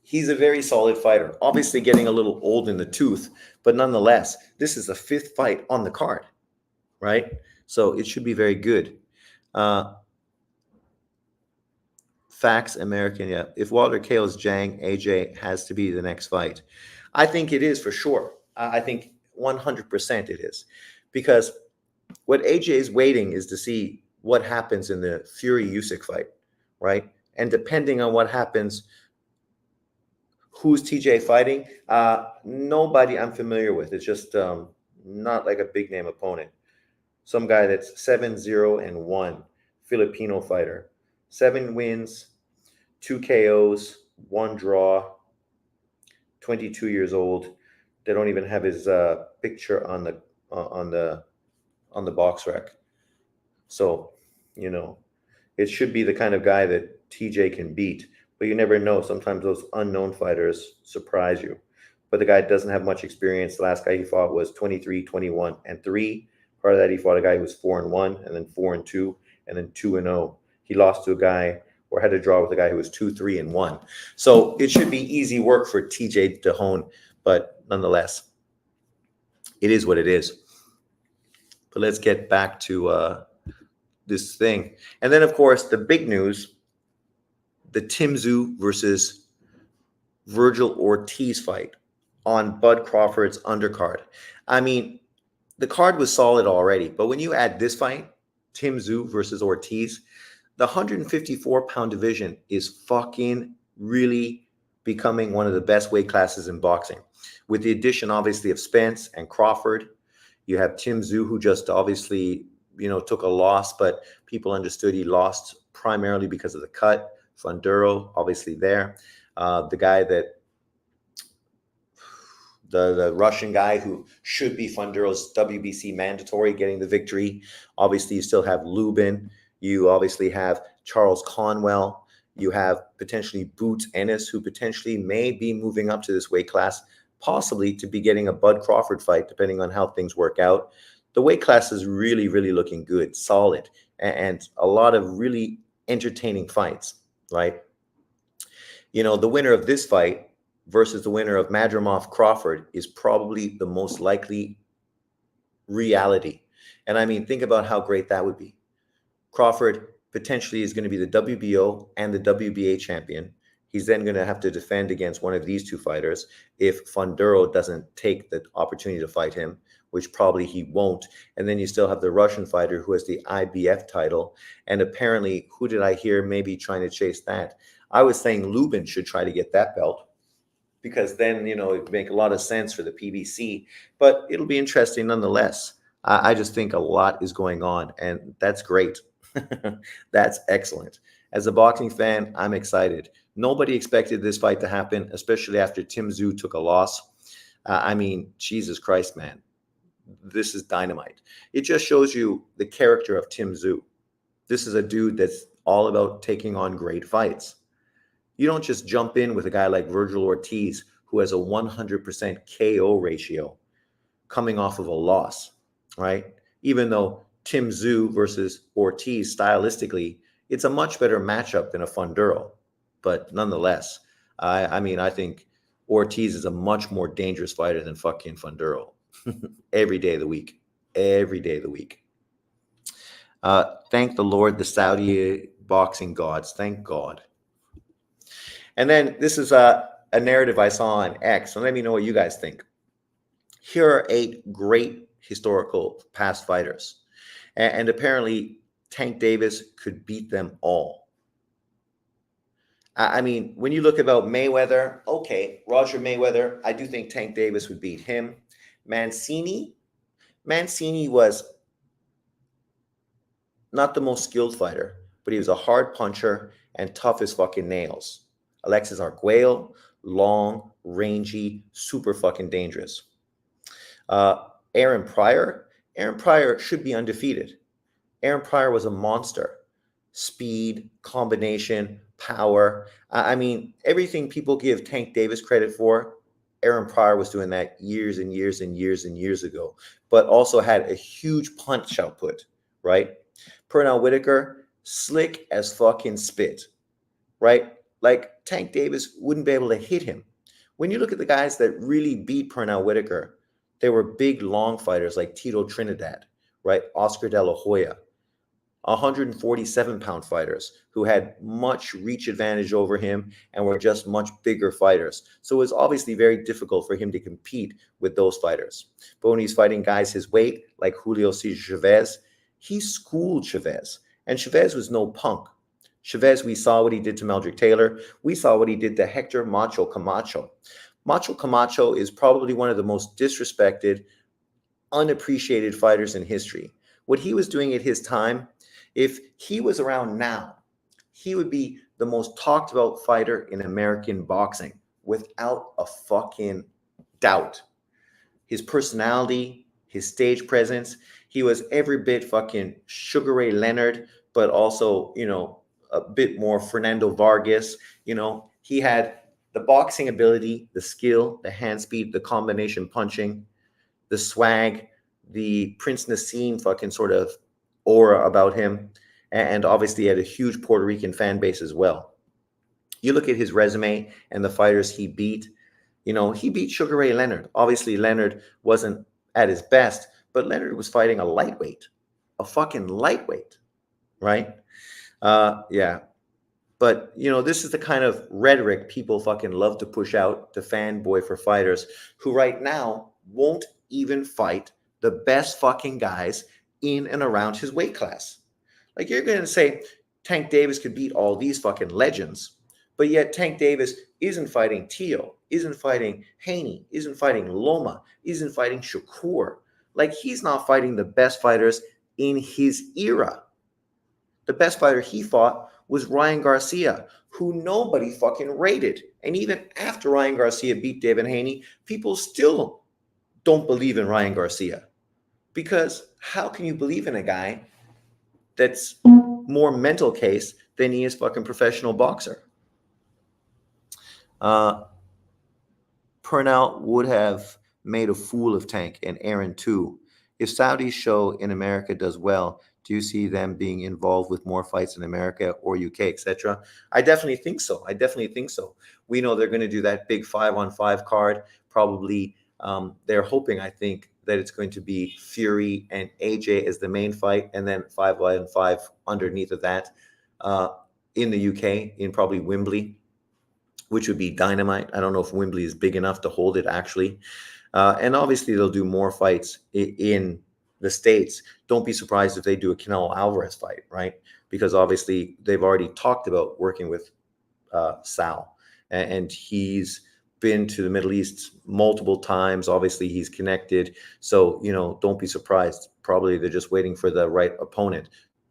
S1: He's a very solid fighter. Obviously getting a little old in the tooth, but nonetheless, this is the 5th fight on the card, right? So it should be very good. Facts, American, yeah. If Wilder KOs Zhang, AJ has to be the next fight. I think it is for sure. I think 100% it is. Because what AJ is waiting is to see what happens in the Fury-Usyk fight, right? And depending on what happens, who's TJ fighting? Nobody I'm familiar with. It's just not like a big-name opponent. Some guy that's 7-0-1, Filipino fighter. 7 wins, 2 KOs, 1 draw, 22 years old. They don't even have his picture on the box rack. So, you know, it should be the kind of guy that TJ can beat. But you never know. Sometimes those unknown fighters surprise you. But the guy doesn't have much experience. The last guy he fought was 23, 21, and 3. Part of that, he fought a guy who was 4-1, and then 4-2, and then 2-0. He lost to a guy or had a draw with a guy who was 2-3-1. So it should be easy work for TJ Dahone, but nonetheless, it is what it is. But let's get back to this thing. And then, of course, the big news, the Tim Tszyu versus Virgil Ortiz fight on Bud Crawford's undercard. I mean, the card was solid already, but when you add this fight, Tim Tszyu versus Ortiz, the 154-pound division is fucking really becoming one of the best weight classes in boxing. With the addition, obviously, of Spence and Crawford, you have Tim Tszyu, who just obviously, you know, took a loss, but people understood he lost primarily because of the cut. Funduro, obviously there. The guy that, the Russian guy who should be Funduro's WBC mandatory, getting the victory. Obviously, you still have Lubin. You obviously have Charles Conwell. You have potentially Boots Ennis, who potentially may be moving up to this weight class, possibly to be getting a Bud Crawford fight, depending on how things work out. The weight class is really, really looking good, solid, and a lot of really entertaining fights, right? The winner of this fight versus the winner of Madrimov Crawford is probably the most likely reality. And I mean, think about how great that would be. Crawford potentially is going to be the WBO and the WBA champion. He's then going to have to defend against one of these two fighters if Funduro doesn't take the opportunity to fight him, which probably he won't. And then you still have the Russian fighter who has the IBF title. And apparently, who did I hear maybe trying to chase that? I was saying Lubin should try to get that belt, because then, it would make a lot of sense for the PBC. But it'll be interesting nonetheless. I just think a lot is going on, and that's great. That's excellent. As a boxing fan, I'm excited. Nobody expected this fight to happen, especially after Tim Tszyu took a loss. I mean, Jesus Christ, man. This is dynamite. It just shows you the character of Tim Tszyu. This is a dude that's all about taking on great fights. You don't just jump in with a guy like Virgil Ortiz, who has a 100% KO ratio coming off of a loss, right? Even though Tim Tszyu versus Ortiz, stylistically, it's a much better matchup than a Funduro. But nonetheless, I think Ortiz is a much more dangerous fighter than fucking Funduro. Every day of the week. Every day of the week. Thank the Lord, the Saudi boxing gods. Thank God. And then this is a narrative I saw on X. So let me know what you guys think. Here are 8 great historical past fighters. And apparently, Tank Davis could beat them all. I mean, when you look about Mayweather, okay, Roger Mayweather, I do think Tank Davis would beat him. Mancini was not the most skilled fighter, but he was a hard puncher and tough as fucking nails. Alexis Arguello, long, rangy, super fucking dangerous. Aaron Pryor should be undefeated. Aaron Pryor was a monster. Speed, combination, power. I mean, everything people give Tank Davis credit for, Aaron Pryor was doing that years and years and years and years ago, but also had a huge punch output, right? Pernell Whitaker, slick as fucking spit, right? Like Tank Davis wouldn't be able to hit him. When you look at the guys that really beat Pernell Whitaker, they were big, long fighters like Tito Trinidad, right? Oscar De La Hoya, 147-pound fighters who had much reach advantage over him and were just much bigger fighters. So it was obviously very difficult for him to compete with those fighters. But when he's fighting guys his weight, like Julio Cesar Chavez, he schooled Chavez. And Chavez was no punk. Chavez, we saw what he did to Meldrick Taylor. We saw what he did to Hector Macho Camacho. Macho Camacho is probably one of the most disrespected, unappreciated fighters in history. What he was doing at his time, if he was around now, he would be the most talked about fighter in American boxing without a fucking doubt. His personality, his stage presence, he was every bit fucking Sugar Ray Leonard, but also, a bit more Fernando Vargas. He had the boxing ability, the skill, the hand speed, the combination punching, the swag, the Prince Nassim fucking sort of aura about him, and obviously he had a huge Puerto Rican fan base as well. You look at his resume and the fighters he beat, he beat Sugar Ray Leonard. Obviously Leonard wasn't at his best, but Leonard was fighting a lightweight, a fucking lightweight, right? Yeah. But, this is the kind of rhetoric people fucking love to push out to fanboy for fighters who right now won't even fight the best fucking guys in and around his weight class. Like, you're going to say Tank Davis could beat all these fucking legends, but yet Tank Davis isn't fighting Tio, isn't fighting Haney, isn't fighting Loma, isn't fighting Shakur. Like, he's not fighting the best fighters in his era. The best fighter he fought was Ryan Garcia, who nobody fucking rated. And even after Ryan Garcia beat Devin Haney, people still don't believe in Ryan Garcia. Because how can you believe in a guy that's more mental case than he is fucking professional boxer. Uh, Pernell would have made a fool of Tank and Aaron too. If Saudi's show in America does well, do you see them being involved with more fights in America or UK, etc.? I definitely think so. I definitely think so. We know they're going to do that big 5-on-5 card. Probably they're hoping, I think, that it's going to be Fury and AJ as the main fight, and then 5-on-5 underneath of that in the UK, in probably Wembley, which would be dynamite. I don't know if Wembley is big enough to hold it, actually. And obviously, they'll do more fights in the States. Don't be surprised if they do a Canelo Alvarez fight, right? Because obviously, they've already talked about working with Sal, and he's been to the Middle East multiple times. Obviously, he's connected. So, don't be surprised. Probably they're just waiting for the right opponent.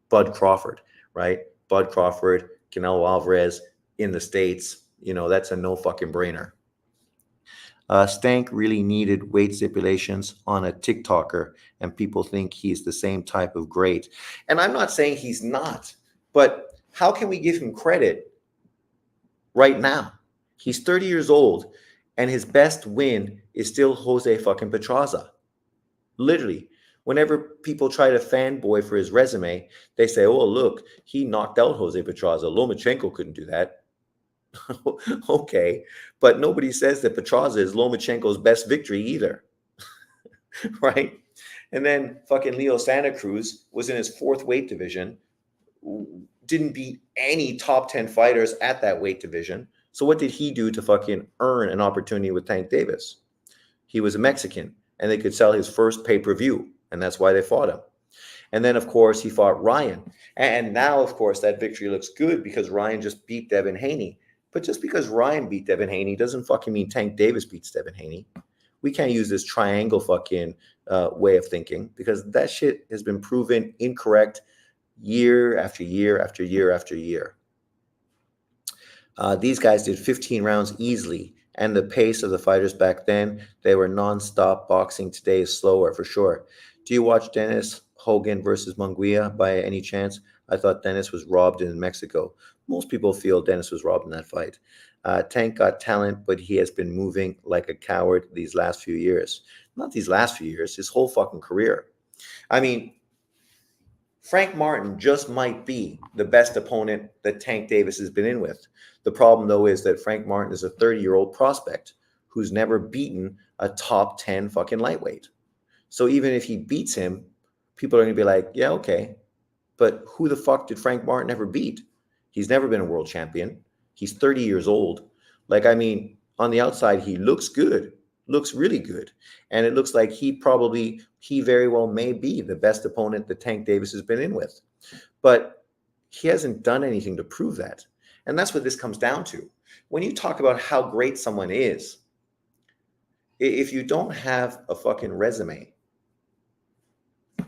S1: Bud Crawford, right? Bud Crawford, Canelo Alvarez in the States. That's a no fucking brainer. Stank really needed weight stipulations on a TikToker, and people think he's the same type of great. And I'm not saying he's not, but how can we give him credit right now? He's 30 years old, and his best win is still Jose fucking Petraza. Literally. Whenever people try to fanboy for his resume, they say, oh, look, he knocked out Jose Petraza. Lomachenko couldn't do that. Okay, but nobody says that Petraza is Lomachenko's best victory either, right? And then fucking Leo Santa Cruz was in his fourth weight division, didn't beat any top 10 fighters at that weight division. So what did he do to fucking earn an opportunity with Tank Davis? He was a Mexican, and they could sell his first pay-per-view, and that's why they fought him. And then, of course, he fought Ryan. And now, of course, that victory looks good because Ryan just beat Devin Haney. But just because Ryan beat Devin Haney doesn't fucking mean Tank Davis beats Devin Haney. We can't use this triangle fucking way of thinking, because that shit has been proven incorrect year after year after year after year. These guys did 15 rounds easily, and the pace of the fighters back then, they were nonstop. Boxing today is slower for sure. Do you watch Dennis Hogan versus Munguia by any chance? I thought Dennis was robbed in Mexico. Most people feel Dennis was robbed in that fight. Tank got talent, but he has been moving like a coward these last few years. Not these last few years, his whole fucking career. I mean, Frank Martin just might be the best opponent that Tank Davis has been in with. The problem, though, is that Frank Martin is a 30-year-old prospect who's never beaten a top 10 fucking lightweight. So even if he beats him, people are going to be like, yeah, okay. But who the fuck did Frank Martin ever beat? He's never been a world champion. He's 30 years old. Like, I mean, on the outside, he looks good, looks really good. And it looks like he very well may be the best opponent that Tank Davis has been in with. But he hasn't done anything to prove that. And that's what this comes down to. When you talk about how great someone is, if you don't have a fucking resume,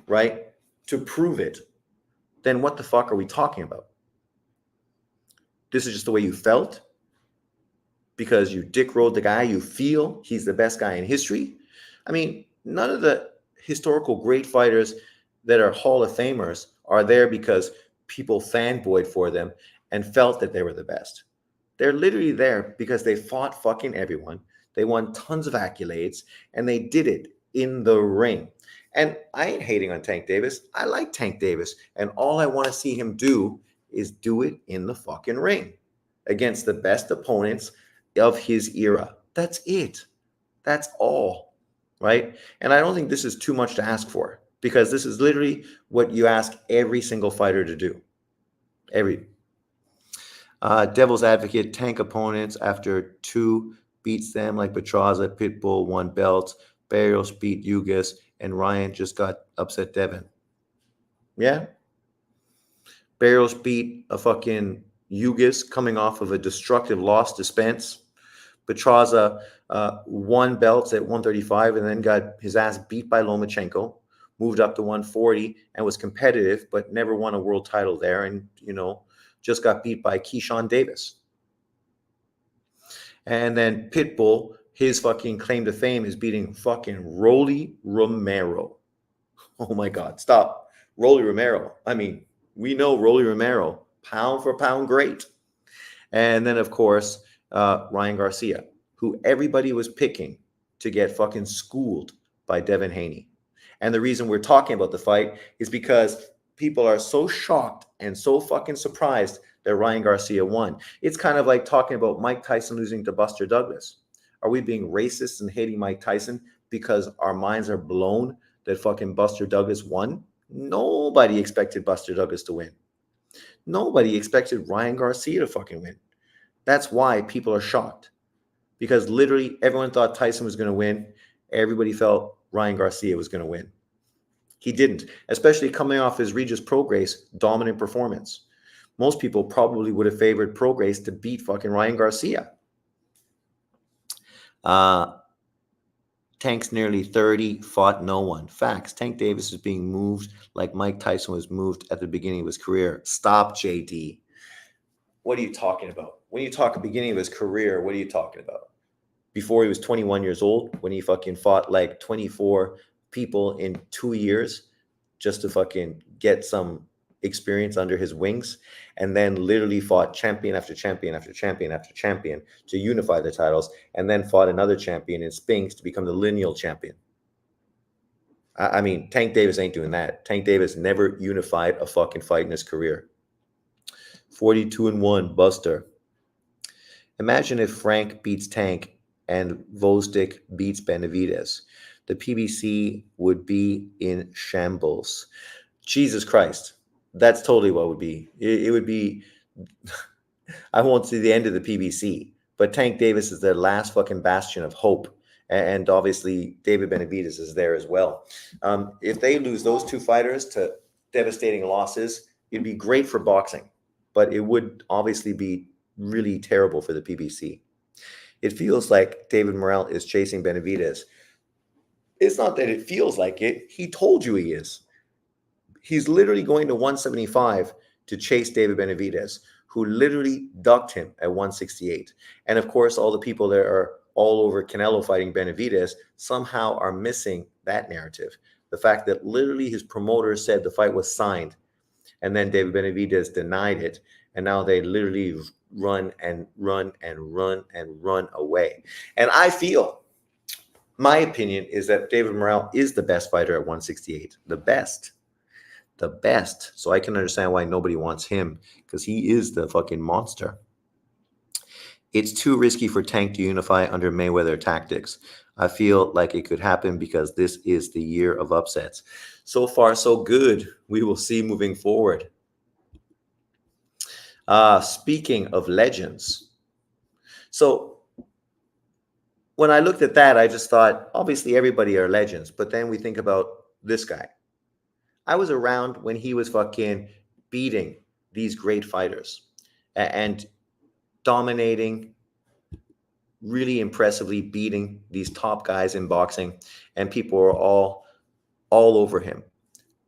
S1: right, to prove it, then what the fuck are we talking about? This is just the way you felt because you dick rolled the guy you feel he's the best guy in history. I mean, none of the historical great fighters that are Hall of Famers are there because people fanboyed for them and felt that they were the best. They're literally there because they fought fucking everyone. They won tons of accolades, and they did it in the ring. And I ain't hating on Tank Davis. I like Tank Davis, and all I want to see him do is do it in the fucking ring against the best opponents of his era. That's it. That's all, right? And I don't think this is too much to ask for, because this is literally what you ask every single fighter to do. Devil's advocate, Tank opponents after 2 beats them like Petraza, Pitbull won belts, Barrios beat Yugas, and Ryan just got upset Devin. Yeah? Barrios beat a fucking Yugas coming off of a destructive loss to Spence. Petraza won belts at 135 and then got his ass beat by Lomachenko, moved up to 140 and was competitive, but never won a world title there. And, just got beat by Keyshawn Davis. And then Pitbull, his fucking claim to fame is beating fucking Rolly Romero. Oh my God, stop. Rolly Romero. I mean, we know Rolly Romero, pound for pound great. And then, of course, Ryan Garcia, who everybody was picking to get fucking schooled by Devin Haney. And the reason we're talking about the fight is because people are so shocked and so fucking surprised that Ryan Garcia won. It's kind of like talking about Mike Tyson losing to Buster Douglas. Are we being racist and hating Mike Tyson because our minds are blown that fucking Buster Douglas won? Nobody expected Buster Douglas to win. Nobody expected Ryan Garcia to fucking win. That's why people are shocked. Because literally everyone thought Tyson was going to win. Everybody felt Ryan Garcia was going to win. He didn't, especially coming off his Regis Prograis dominant performance. Most people probably would have favored Prograis to beat fucking Ryan Garcia. Tank's nearly 30, fought no one. Facts. Tank Davis is being moved like Mike Tyson was moved at the beginning of his career. Stop, JD. What are you talking about? When you talk at the beginning of his career, what are you talking about? Before he was 21 years old, when he fucking fought like 24 people in 2 years just to fucking get some experience under his wings, and then literally fought champion after champion after champion after champion to unify the titles, and then fought another champion in Spinks to become the lineal champion. I mean, Tank Davis ain't doing that. Tank Davis never unified a fucking fight in his career. 42-1, Buster. Imagine if Frank beats Tank and Vosdick beats Benavidez. The PBC would be in shambles. Jesus Christ. That's totally what it would be. It would be, I won't see the end of the PBC, but Tank Davis is their last fucking bastion of hope. And obviously, David Benavidez is there as well. If they lose those two fighters to devastating losses, it'd be great for boxing, but it would obviously be really terrible for the PBC. It feels like David Morrell is chasing Benavidez. It's not that it feels like it. He told you he is. He's literally going to 175 to chase David Benavidez, who literally ducked him at 168. And of course, all the people that are all over Canelo fighting Benavidez somehow are missing that narrative. The fact that literally his promoter said the fight was signed, and then David Benavidez denied it, and now they literally run and run and run and run away. And I feel, my opinion is that David Morrell is the best fighter at 168. The best. So I can understand why nobody wants him, because he is the fucking monster. It's too risky for Tank to unify under Mayweather tactics. I feel like it could happen because this is the year of upsets. So far, so good. We will see moving forward. Speaking of legends. So when I looked at that, I just thought, obviously everybody are legends. But then we think about this guy. I was around when he was fucking beating these great fighters and dominating, really impressively beating these top guys in boxing, and people were all over him,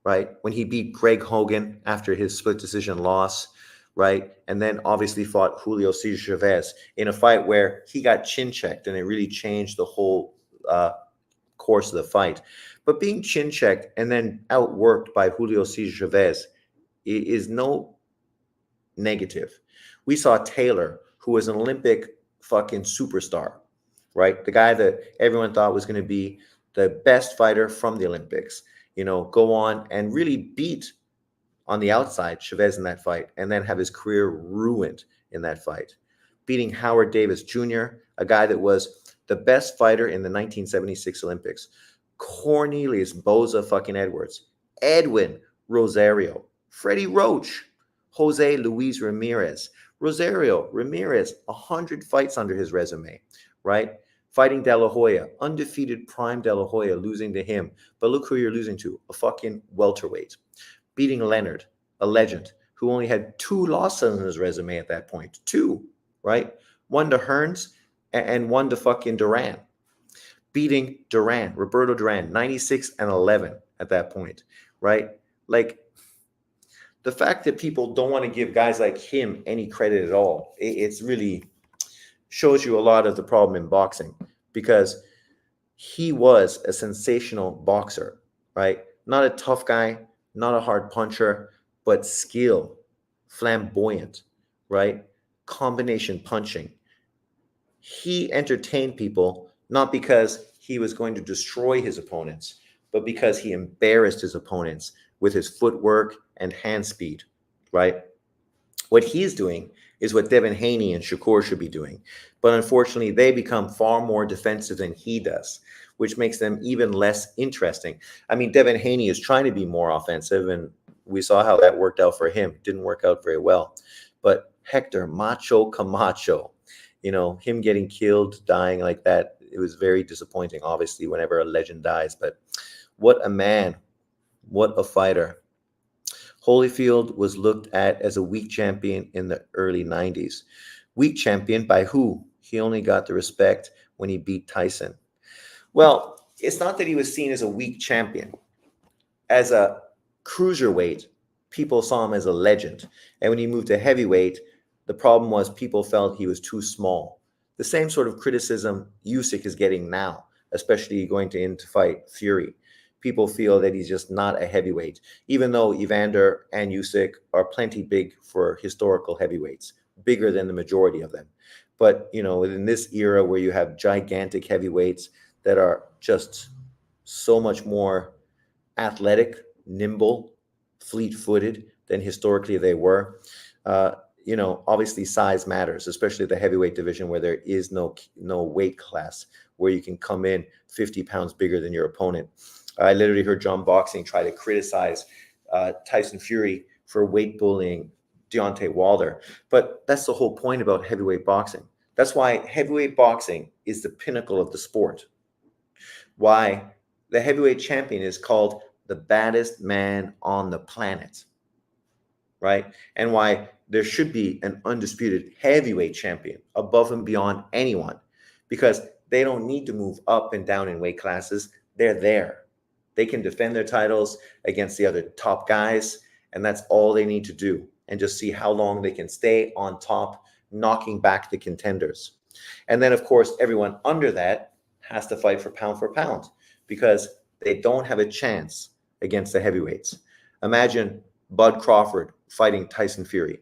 S1: right? When he beat Greg Hogan after his split decision loss, right? And then obviously fought Julio Cesar Chavez in a fight where he got chin checked, and it really changed the whole course of the fight. But being chin checked and then outworked by Julio Cesar Chavez is no negative. We saw Taylor, who was an Olympic fucking superstar, right? The guy that everyone thought was going to be the best fighter from the Olympics, go on and really beat on the outside Chavez in that fight, and then have his career ruined in that fight. Beating Howard Davis Jr., a guy that was the best fighter in the 1976 Olympics. Cornelius Boza fucking Edwards, Edwin Rosario, Freddie Roach, Jose Luis Ramirez. Rosario Ramirez, 100 fights under his resume, right? Fighting De La Hoya, undefeated prime De La Hoya, losing to him. But look who you're losing to, a fucking welterweight. Beating Leonard, a legend, who only had 2 losses on his resume at that point. 2, right? 1 to Hearns and 1 to fucking Duran. Beating Duran, Roberto Duran, 96-11 at that point, right? Like, the fact that people don't want to give guys like him any credit at all, it's really shows you a lot of the problem in boxing, because he was a sensational boxer, right? Not a tough guy, not a hard puncher, but skill, flamboyant, right? Combination punching. He entertained people not because he was going to destroy his opponents, but because he embarrassed his opponents with his footwork and hand speed, right? What he's doing is what Devin Haney and Shakur should be doing. But unfortunately, they become far more defensive than he does, which makes them even less interesting. I mean, Devin Haney is trying to be more offensive, and we saw how that worked out for him. Didn't work out very well. But Hector Macho Camacho, him getting killed, dying like that, it was very disappointing, obviously, whenever a legend dies. But what a man, what a fighter. Holyfield was looked at as a weak champion in the early 90s. Weak champion by who? He only got the respect when he beat Tyson. Well, it's not that he was seen as a weak champion. As a cruiserweight, people saw him as a legend. And when he moved to heavyweight, the problem was people felt he was too small. The same sort of criticism Usyk is getting now, especially going to fight Fury. People feel that he's just not a heavyweight, even though Evander and Usyk are plenty big for historical heavyweights, bigger than the majority of them. But, in this era where you have gigantic heavyweights that are just so much more athletic, nimble, fleet-footed than historically they were. Obviously size matters, especially the heavyweight division where there is no weight class where you can come in 50 pounds bigger than your opponent. I literally heard John Boxing try to criticize Tyson Fury for weight bullying Deontay Wilder, but that's the whole point about heavyweight boxing. That's why heavyweight boxing is the pinnacle of the sport. Why the heavyweight champion is called the baddest man on the planet, right? And why there should be an undisputed heavyweight champion above and beyond anyone, because they don't need to move up and down in weight classes. They're there. They can defend their titles against the other top guys, and that's all they need to do, and just see how long they can stay on top, knocking back the contenders. And then, of course, everyone under that has to fight for pound, because they don't have a chance against the heavyweights. Imagine Bud Crawford fighting Tyson Fury.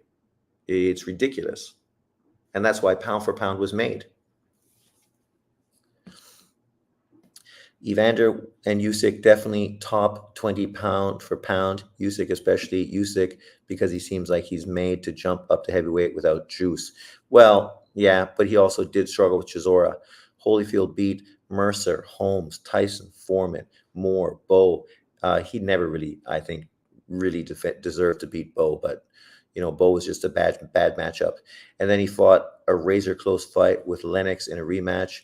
S1: It's ridiculous. And that's why pound for pound was made. Evander and Usyk definitely top 20 pound for pound. Usyk especially. Usyk because he seems like he's made to jump up to heavyweight without juice. Well, yeah, but he also did struggle with Chisora. Holyfield beat Mercer, Holmes, Tyson, Foreman, Moore, Bowe. He never really, I think, really deserved to beat Bowe, but Bowe was just a bad matchup. And then he fought a razor close fight with Lennox in a rematch.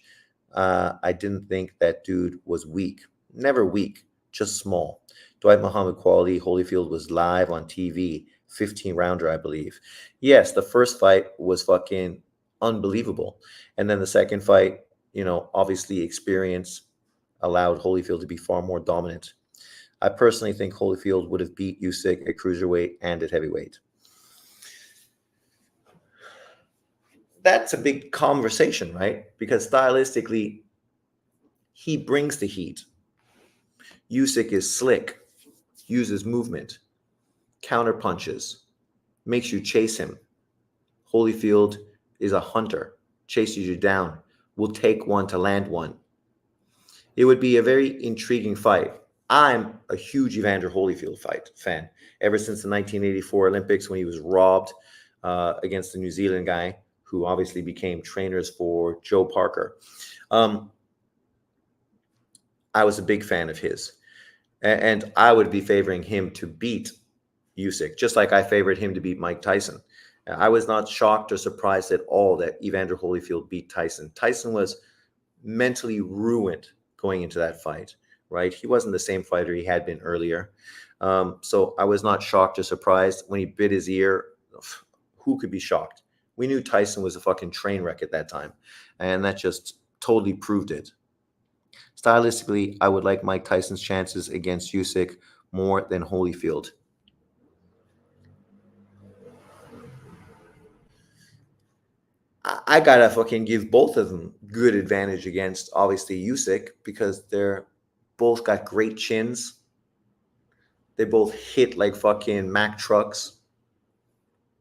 S1: I didn't think that dude was weak. Never weak, just small. Dwight Muhammad quality. Holyfield was live on TV, 15 rounder, I believe. Yes, the first fight was fucking unbelievable. And then the second fight, obviously experience allowed Holyfield to be far more dominant. I personally think Holyfield would have beat Usyk at cruiserweight and at heavyweight. That's a big conversation, right? Because stylistically, he brings the heat. Usyk is slick, uses movement, counter punches, makes you chase him. Holyfield is a hunter, chases you down, will take one to land one. It would be a very intriguing fight. I'm a huge Evander Holyfield fan. Ever since the 1984 Olympics when he was robbed against the New Zealand guy, who obviously became trainers for Joe Parker. I was a big fan of his. And I would be favoring him to beat Usyk, just like I favored him to beat Mike Tyson. I was not shocked or surprised at all that Evander Holyfield beat Tyson. Tyson was mentally ruined going into that fight, right? He wasn't the same fighter he had been earlier. So I was not shocked or surprised when he bit his ear. Who could be shocked? We knew Tyson was a fucking train wreck at that time, and that just totally proved it. Stylistically, I would like Mike Tyson's chances against Usyk more than Holyfield. I gotta fucking give both of them good advantage against obviously Usyk because they're both got great chins. They both hit like fucking Mack trucks.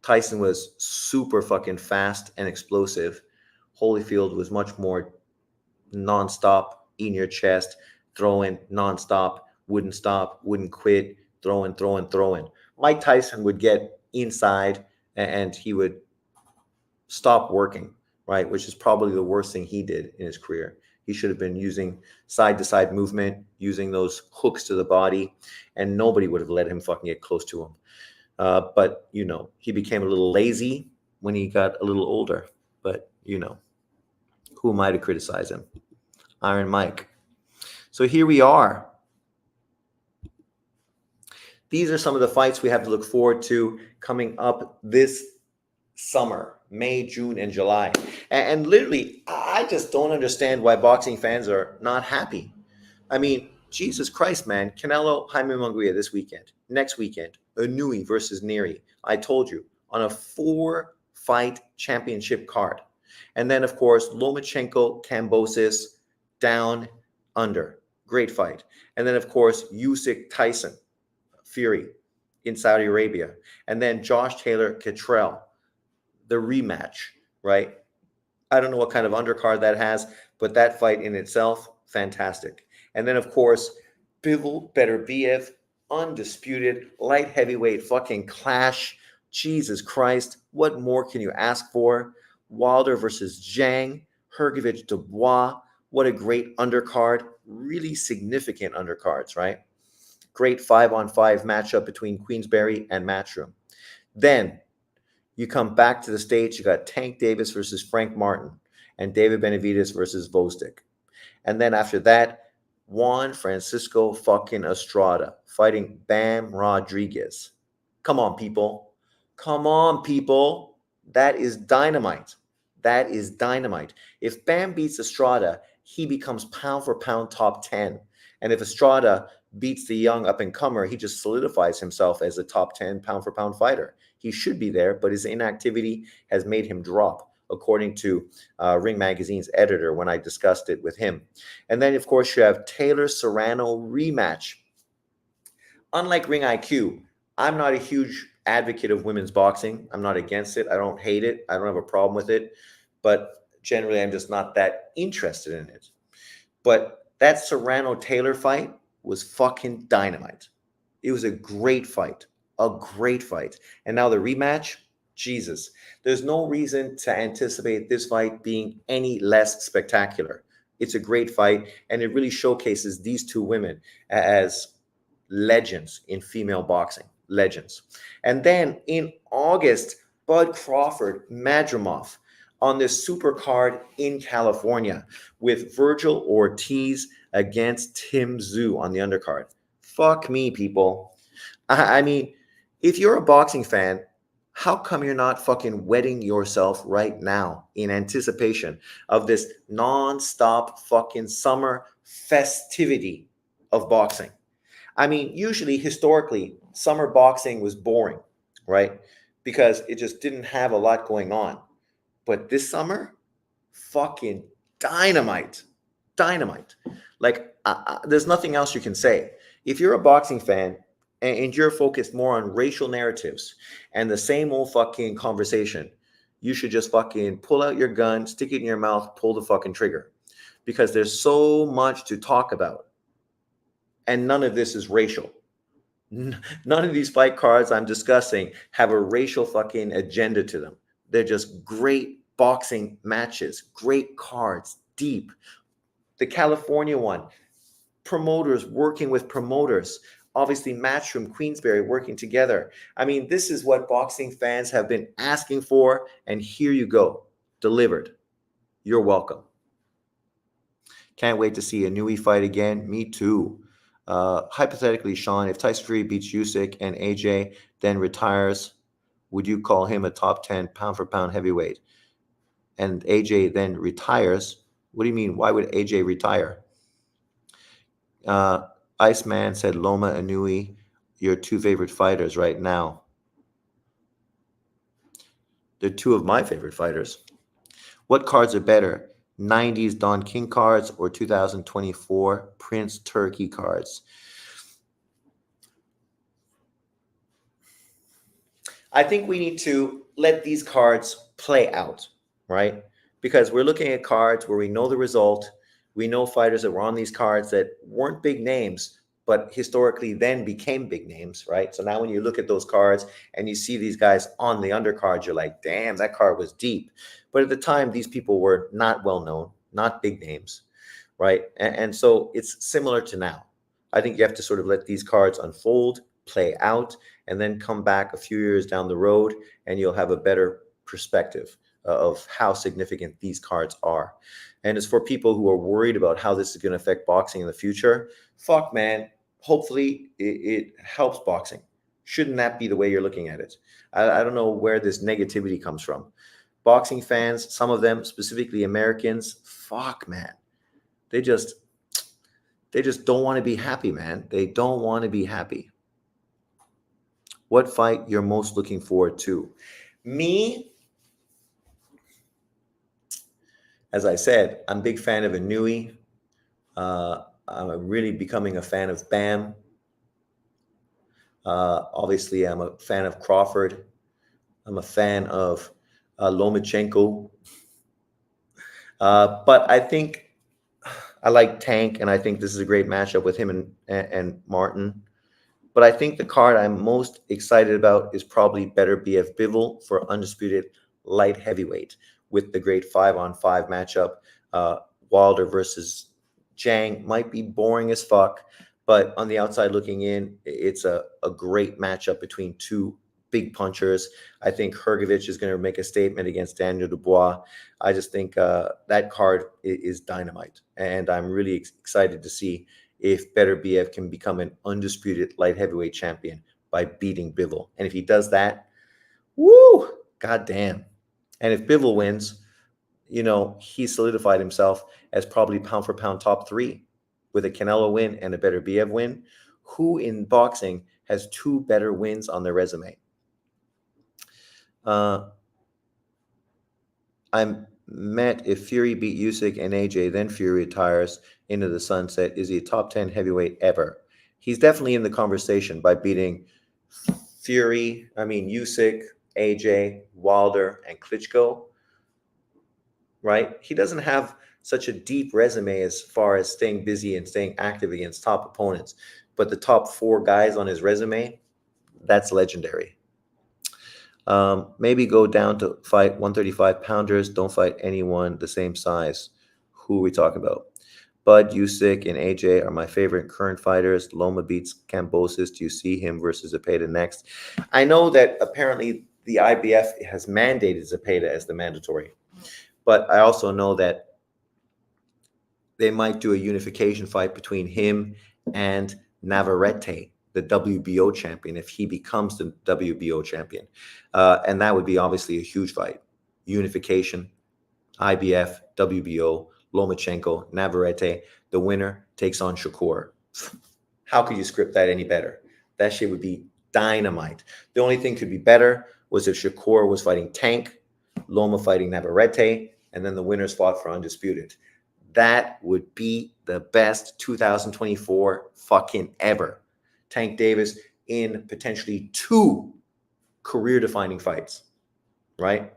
S1: Tyson was super fucking fast and explosive. Holyfield was much more nonstop, in your chest, throwing nonstop, wouldn't stop, wouldn't quit, throwing, throwing, throwing. Mike Tyson would get inside and he would stop working, right? Which is probably the worst thing he did in his career. He should have been using side to side movement, using those hooks to the body, and nobody would have let him fucking get close to him. But, he became a little lazy when he got a little older. But, who am I to criticize him? Iron Mike. So here we are. These are some of the fights we have to look forward to coming up this summer, May, June, and July. And literally, I just don't understand why boxing fans are not happy. I mean, Jesus Christ, man. Canelo, Jaime Munguia this weekend. Next weekend, Inui versus Neri. I told you, on a 4-fight championship card. And then, of course, Lomachenko, Kambosos, down, under. Great fight. And then, of course, Usyk, Tyson, Fury in Saudi Arabia. And then Josh Taylor, Cottrell, the rematch, right? I don't know what kind of undercard that has, but that fight in itself, fantastic. And then, of course, Bivol Beterbiev, undisputed light heavyweight fucking clash. Jesus Christ, what more can you ask for? Wilder versus Zhang, Hrgovic Dubois. What a great undercard. Really significant undercards, right? Great 5-on-5 matchup between Queensberry and Matchroom. Then you come back to the States, you got Tank Davis versus Frank Martin and David Benavidez versus Vosdik. And then after that, Juan Francisco fucking Estrada fighting Bam Rodriguez. Come on, people. Come on, people. That is dynamite. That is dynamite. If Bam beats Estrada, he becomes pound for pound top 10. And if Estrada beats the young up-and-comer, he just solidifies himself as a top 10 pound for pound fighter. He should be there, but his inactivity has made him drop, according to Ring Magazine's editor when I discussed it with him. And then, of course, you have Taylor Serrano rematch. Unlike Ring IQ, I'm not a huge advocate of women's boxing. I'm not against it. I don't hate it. I don't have a problem with it. But generally, I'm just not that interested in it. But that Serrano-Taylor fight was fucking dynamite. It was a great fight. A great fight. And now the rematch, Jesus. There's no reason to anticipate this fight being any less spectacular. It's a great fight, and it really showcases these two women as legends in female boxing. Legends. And then in August, Bud Crawford, Madrimov on this super card in California with Virgil Ortiz against Tim Tszyu on the undercard. Fuck me, people. I mean, if you're a boxing fan, how come you're not fucking wetting yourself right now in anticipation of this non-stop fucking summer festivity of boxing? I mean, usually, historically, summer boxing was boring, right? Because it just didn't have a lot going on. But this summer, fucking dynamite. Dynamite. Like, there's nothing else you can say. If you're a boxing fan and you're focused more on racial narratives and the same old fucking conversation, you should just fucking pull out your gun, stick it in your mouth, pull the fucking trigger. Because there's so much to talk about. And none of this is racial. None of these fight cards I'm discussing have a racial fucking agenda to them. They're just great boxing matches, great cards, deep. The California one, promoters working with promoters, obviously Matchroom, Queensberry working together. I mean, this is what boxing fans have been asking for, and here you go, delivered. You're welcome. Can't wait to see a Nui fight again. Me too. Hypothetically, Sean, if Tyson Fury beats Usyk and AJ then retires, would you call him a top 10 pound for pound heavyweight? And AJ then retires. What do you mean? Why would AJ retire? Iceman said Loma and Nui, your two favorite fighters right now. They're two of my favorite fighters. What cards are better? 90s Don King cards or 2024 Prince Turkey cards? I think we need to let these cards play out, right? Because we're looking at cards where we know the result. We know fighters that were on these cards that weren't big names, but historically then became big names, right? So now when you look at those cards and you see these guys on the undercard, you're like, damn, that card was deep. But at the time, these people were not well known, not big names, right? And so it's similar to now. I think you have to sort of let these cards unfold, play out, and then come back a few years down the road and you'll have a better perspective of how significant these cards are. And as for people who are worried about how this is going to affect boxing in the future, fuck, man. Hopefully it helps boxing. Shouldn't that be the way you're looking at it? I don't know where this negativity comes from. Boxing fans, some of them, specifically Americans, fuck, man. They just don't want to be happy, man. They don't want to be happy. What fight you're most looking forward to? Me, as I said, I'm a big fan of Inui. I'm really becoming a fan of Bam. Obviously, I'm a fan of Crawford. I'm a fan of Lomachenko. But I think I like Tank, and I think this is a great matchup with him and Martin. But I think the card I'm most excited about is probably Better BF Bivol for undisputed light heavyweight with the great 5-on-5 matchup. Wilder versus Jang might be boring as fuck, but on the outside looking in, it's a great matchup between two big punchers. I think Hrgovic is going to make a statement against Daniel Dubois. I just think that card is dynamite, and I'm really excited to see if Better BF can become an undisputed light heavyweight champion by beating Bivol. And if he does that, woo, goddamn. And if Bivol wins, you know, he solidified himself as probably pound for pound top 3 with a Canelo win and a Better BF win. Who in boxing has 2 better wins on their resume? I'm met if Fury beat Usyk and AJ, then Fury retires into the sunset. Is he a top 10 heavyweight ever? He's definitely in the conversation by beating Usyk, AJ, Wilder, and Klitschko, right? He doesn't have such a deep resume as far as staying busy and staying active against top opponents. But the top 4 guys on his resume, that's legendary. Maybe go down to fight 135 pounders. Don't fight anyone the same size. Who are we talking about? Bud, Usyk, and AJ are my favorite current fighters. Loma beats Kambosos. Do you see him versus Zepeda next? I know that apparently the IBF has mandated Zepeda as the mandatory, but I also know that they might do a unification fight between him and Navarrete, the WBO champion, if he becomes the WBO champion. And that would be obviously a huge fight. Unification, IBF, WBO, Lomachenko, Navarrete. The winner takes on Shakur. How could you script that any better? That shit would be dynamite. The only thing could be better was if Shakur was fighting Tank, Loma fighting Navarrete, and then the winners fought for undisputed. That would be the best 2024 fucking ever. Tank Davis in potentially 2 career-defining fights, right?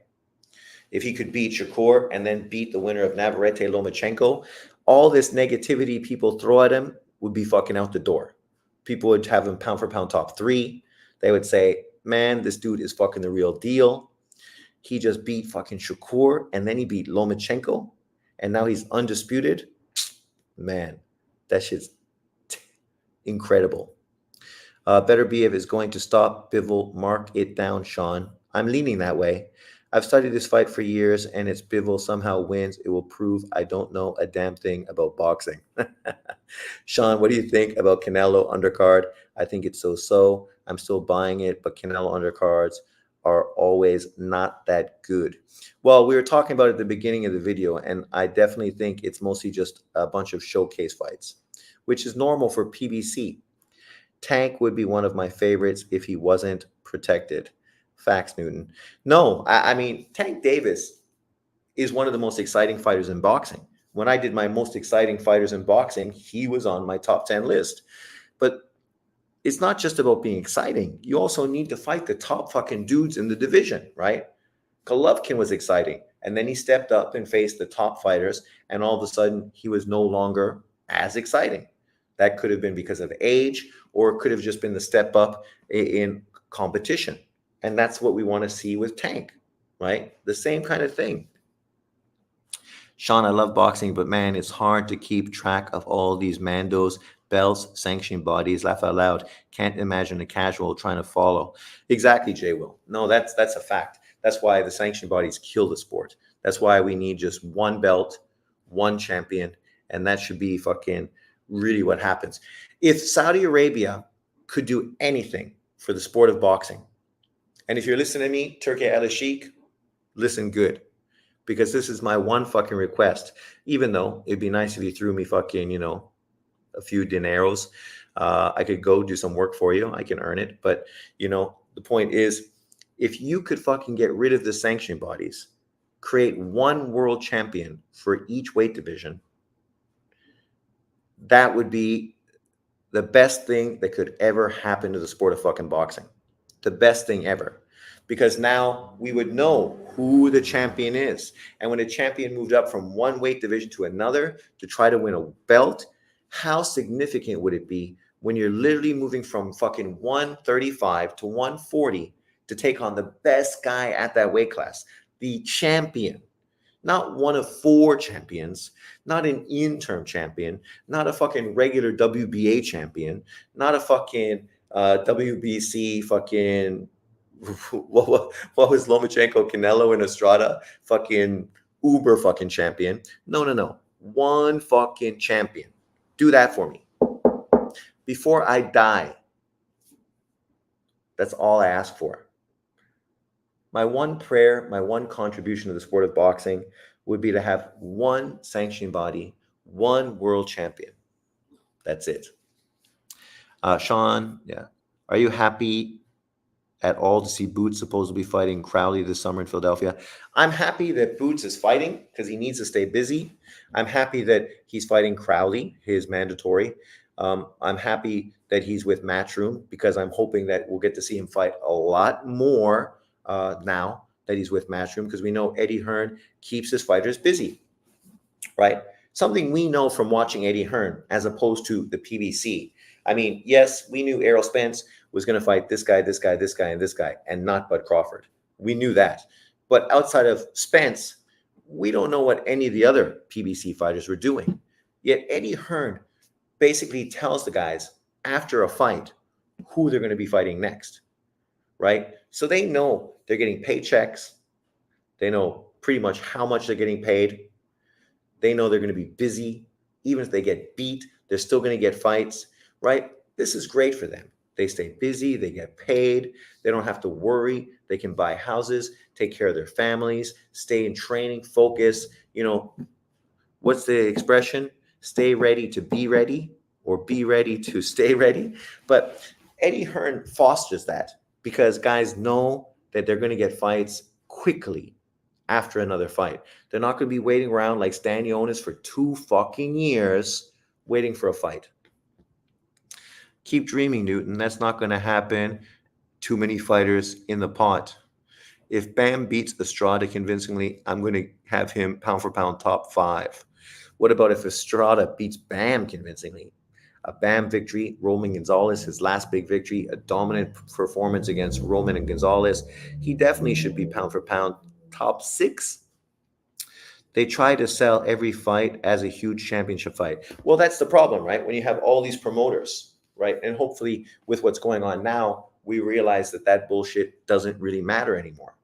S1: If he could beat Shakur and then beat the winner of Navarrete Lomachenko, all this negativity people throw at him would be fucking out the door. People would have him pound for pound top 3. They would say, man, this dude is fucking the real deal. He just beat fucking Shakur and then he beat Lomachenko and now he's undisputed. Man, that shit's incredible. Better BF is going to stop Bivol. Mark it down, Sean. I'm leaning that way. I've studied this fight for years, and if Bivol somehow wins, it will prove I don't know a damn thing about boxing. Sean, what do you think about Canelo undercard? I think it's so-so. I'm still buying it, but Canelo undercards are always not that good. Well, we were talking about it at the beginning of the video, and I definitely think it's mostly just a bunch of showcase fights, which is normal for PBC. Tank would be one of my favorites if he wasn't protected. Facts, Newton. No, I mean, Tank Davis is one of the most exciting fighters in boxing. When I did my most exciting fighters in boxing, he was on my top 10 list. But it's not just about being exciting. You also need to fight the top fucking dudes in the division, right? Golovkin was exciting. And then he stepped up and faced the top fighters. And all of a sudden, he was no longer as exciting. That could have been because of age, or it could have just been the step up in competition. And that's what we want to see with Tank, right? The same kind of thing. Sean, I love boxing, but man, it's hard to keep track of all these mandos, belts, sanctioning bodies. Laugh out loud. Can't imagine a casual trying to follow. Exactly, Jay Will. No, that's a fact. That's why the sanctioning bodies kill the sport. That's why we need just one belt, one champion, and that should be fucking really what happens. If Saudi Arabia could do anything for the sport of boxing, and if you're listening to me, Turkey Al Sheikh, listen good. Because this is my one fucking request. Even though it'd be nice if you threw me fucking, a few dineros. I could go do some work for you. I can earn it. But, the point is, if you could fucking get rid of the sanctioning bodies, create one world champion for each weight division, that would be the best thing that could ever happen to the sport of fucking boxing. The best thing ever. Because now we would know who the champion is. And when a champion moved up from one weight division to another to try to win a belt, how significant would it be when you're literally moving from fucking 135 to 140 to take on the best guy at that weight class, the champion? Not one of four champions, not an interim champion, not a fucking regular WBA champion, not a fucking WBC fucking what was Lomachenko, Canelo, and Estrada fucking uber fucking champion. No. One fucking champion. Do that for me. Before I die. That's all I ask for. My one prayer, my one contribution to the sport of boxing would be to have one sanctioning body, one world champion. That's it. Sean, yeah. Are you happy at all to see Boots supposedly fighting Crowley this summer in Philadelphia? I'm happy that Boots is fighting because he needs to stay busy. I'm happy that he's fighting Crowley, his mandatory. I'm happy that he's with Matchroom because I'm hoping that we'll get to see him fight a lot more now that he's with Matchroom, because we know Eddie Hearn keeps his fighters busy, right? Something we know from watching Eddie Hearn as opposed to the PBC. I mean, yes, we knew Errol Spence was going to fight this guy, this guy, this guy, and this guy, and not Bud Crawford. We knew that. But outside of Spence, we don't know what any of the other PBC fighters were doing. Yet Eddie Hearn basically tells the guys after a fight who they're going to be fighting next, right? So they know they're getting paychecks. They know pretty much how much they're getting paid. They know they're going to be busy. Even if they get beat, they're still going to get fights, right? This is great for them. They stay busy. They get paid. They don't have to worry. They can buy houses, take care of their families, stay in training, focus. What's the expression? Stay ready to be ready, or be ready to stay ready. But Eddie Hearn fosters that because guys know that they're going to get fights quickly after another fight. They're not going to be waiting around like Stan Jonas for 2 fucking years waiting for a fight. Keep dreaming, Newton. That's not going to happen. Too many fighters in the pot. If Bam beats Estrada convincingly, I'm going to have him pound for pound top 5. What about if Estrada beats Bam convincingly? A Bam victory, Roman Gonzalez, his last big victory, a dominant performance against Roman and Gonzalez. He definitely should be pound for pound top 6. They try to sell every fight as a huge championship fight. Well, that's the problem, right? When you have all these promoters, right? And hopefully with what's going on now, we realize that bullshit doesn't really matter anymore.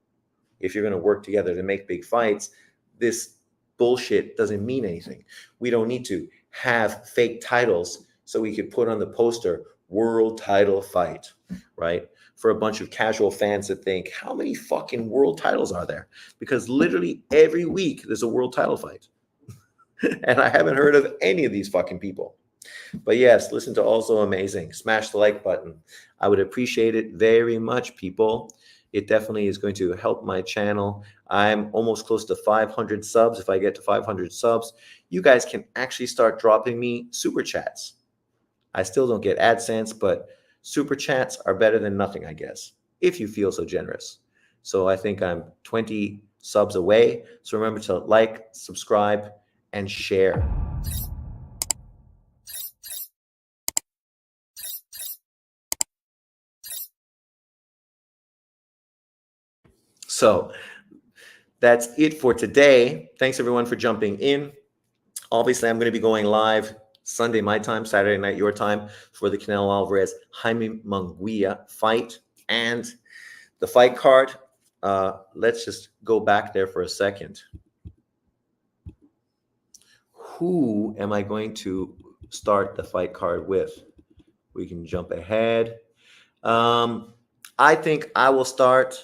S1: If you're going to work together to make big fights, this bullshit doesn't mean anything. We don't need to have fake titles so we could put on the poster world title fight, right? For a bunch of casual fans that think, how many fucking world titles are there? Because literally every week there's a world title fight. And I haven't heard of any of these fucking people. But yes, listen to Also Amazing. Smash the like button. I would appreciate it very much, people. It definitely is going to help my channel. I'm almost close to 500 subs. If I get to 500 subs, you guys can actually start dropping me super chats. I still don't get AdSense, but Super chats are better than nothing, I guess, if you feel so generous. So I think I'm 20 subs away. So remember to like, subscribe, and share. So that's it for today. Thanks everyone for jumping in. Obviously, I'm going to be going live Sunday my time, Saturday night your time for the Canelo Alvarez Jaime Munguia fight and the fight card. Let's just go back there for a second. Who am I going to start the fight card with? We can jump ahead. I think I will start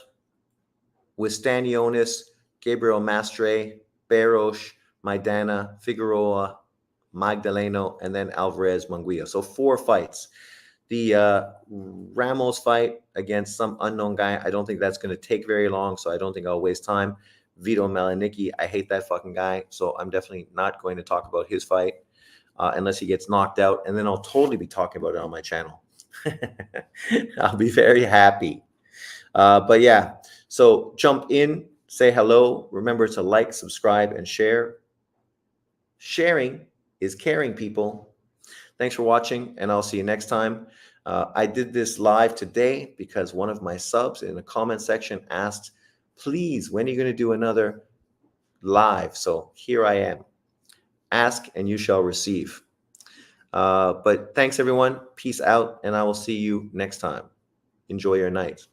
S1: with Stanionis, Gabriel Mastre, Barros, Maidana, Figueroa, Magdaleno, and then Alvarez Munguia. So 4 fights. The Ramos fight against some unknown guy, I don't think that's going to take very long, so I don't think I'll waste time. Vito Melanicki, I hate that fucking guy, so I'm definitely not going to talk about his fight unless he gets knocked out, and then I'll totally be talking about it on my channel. I'll be very happy. But yeah, so jump in, say hello. Remember to like, subscribe, and share. Sharing is caring, people. Thanks for watching, and I'll see you next time. I did this live today because one of my subs in the comment section asked, please, when are you going to do another live? So here I am. Ask and you shall receive. But thanks, everyone. Peace out, and I will see you next time. Enjoy your night.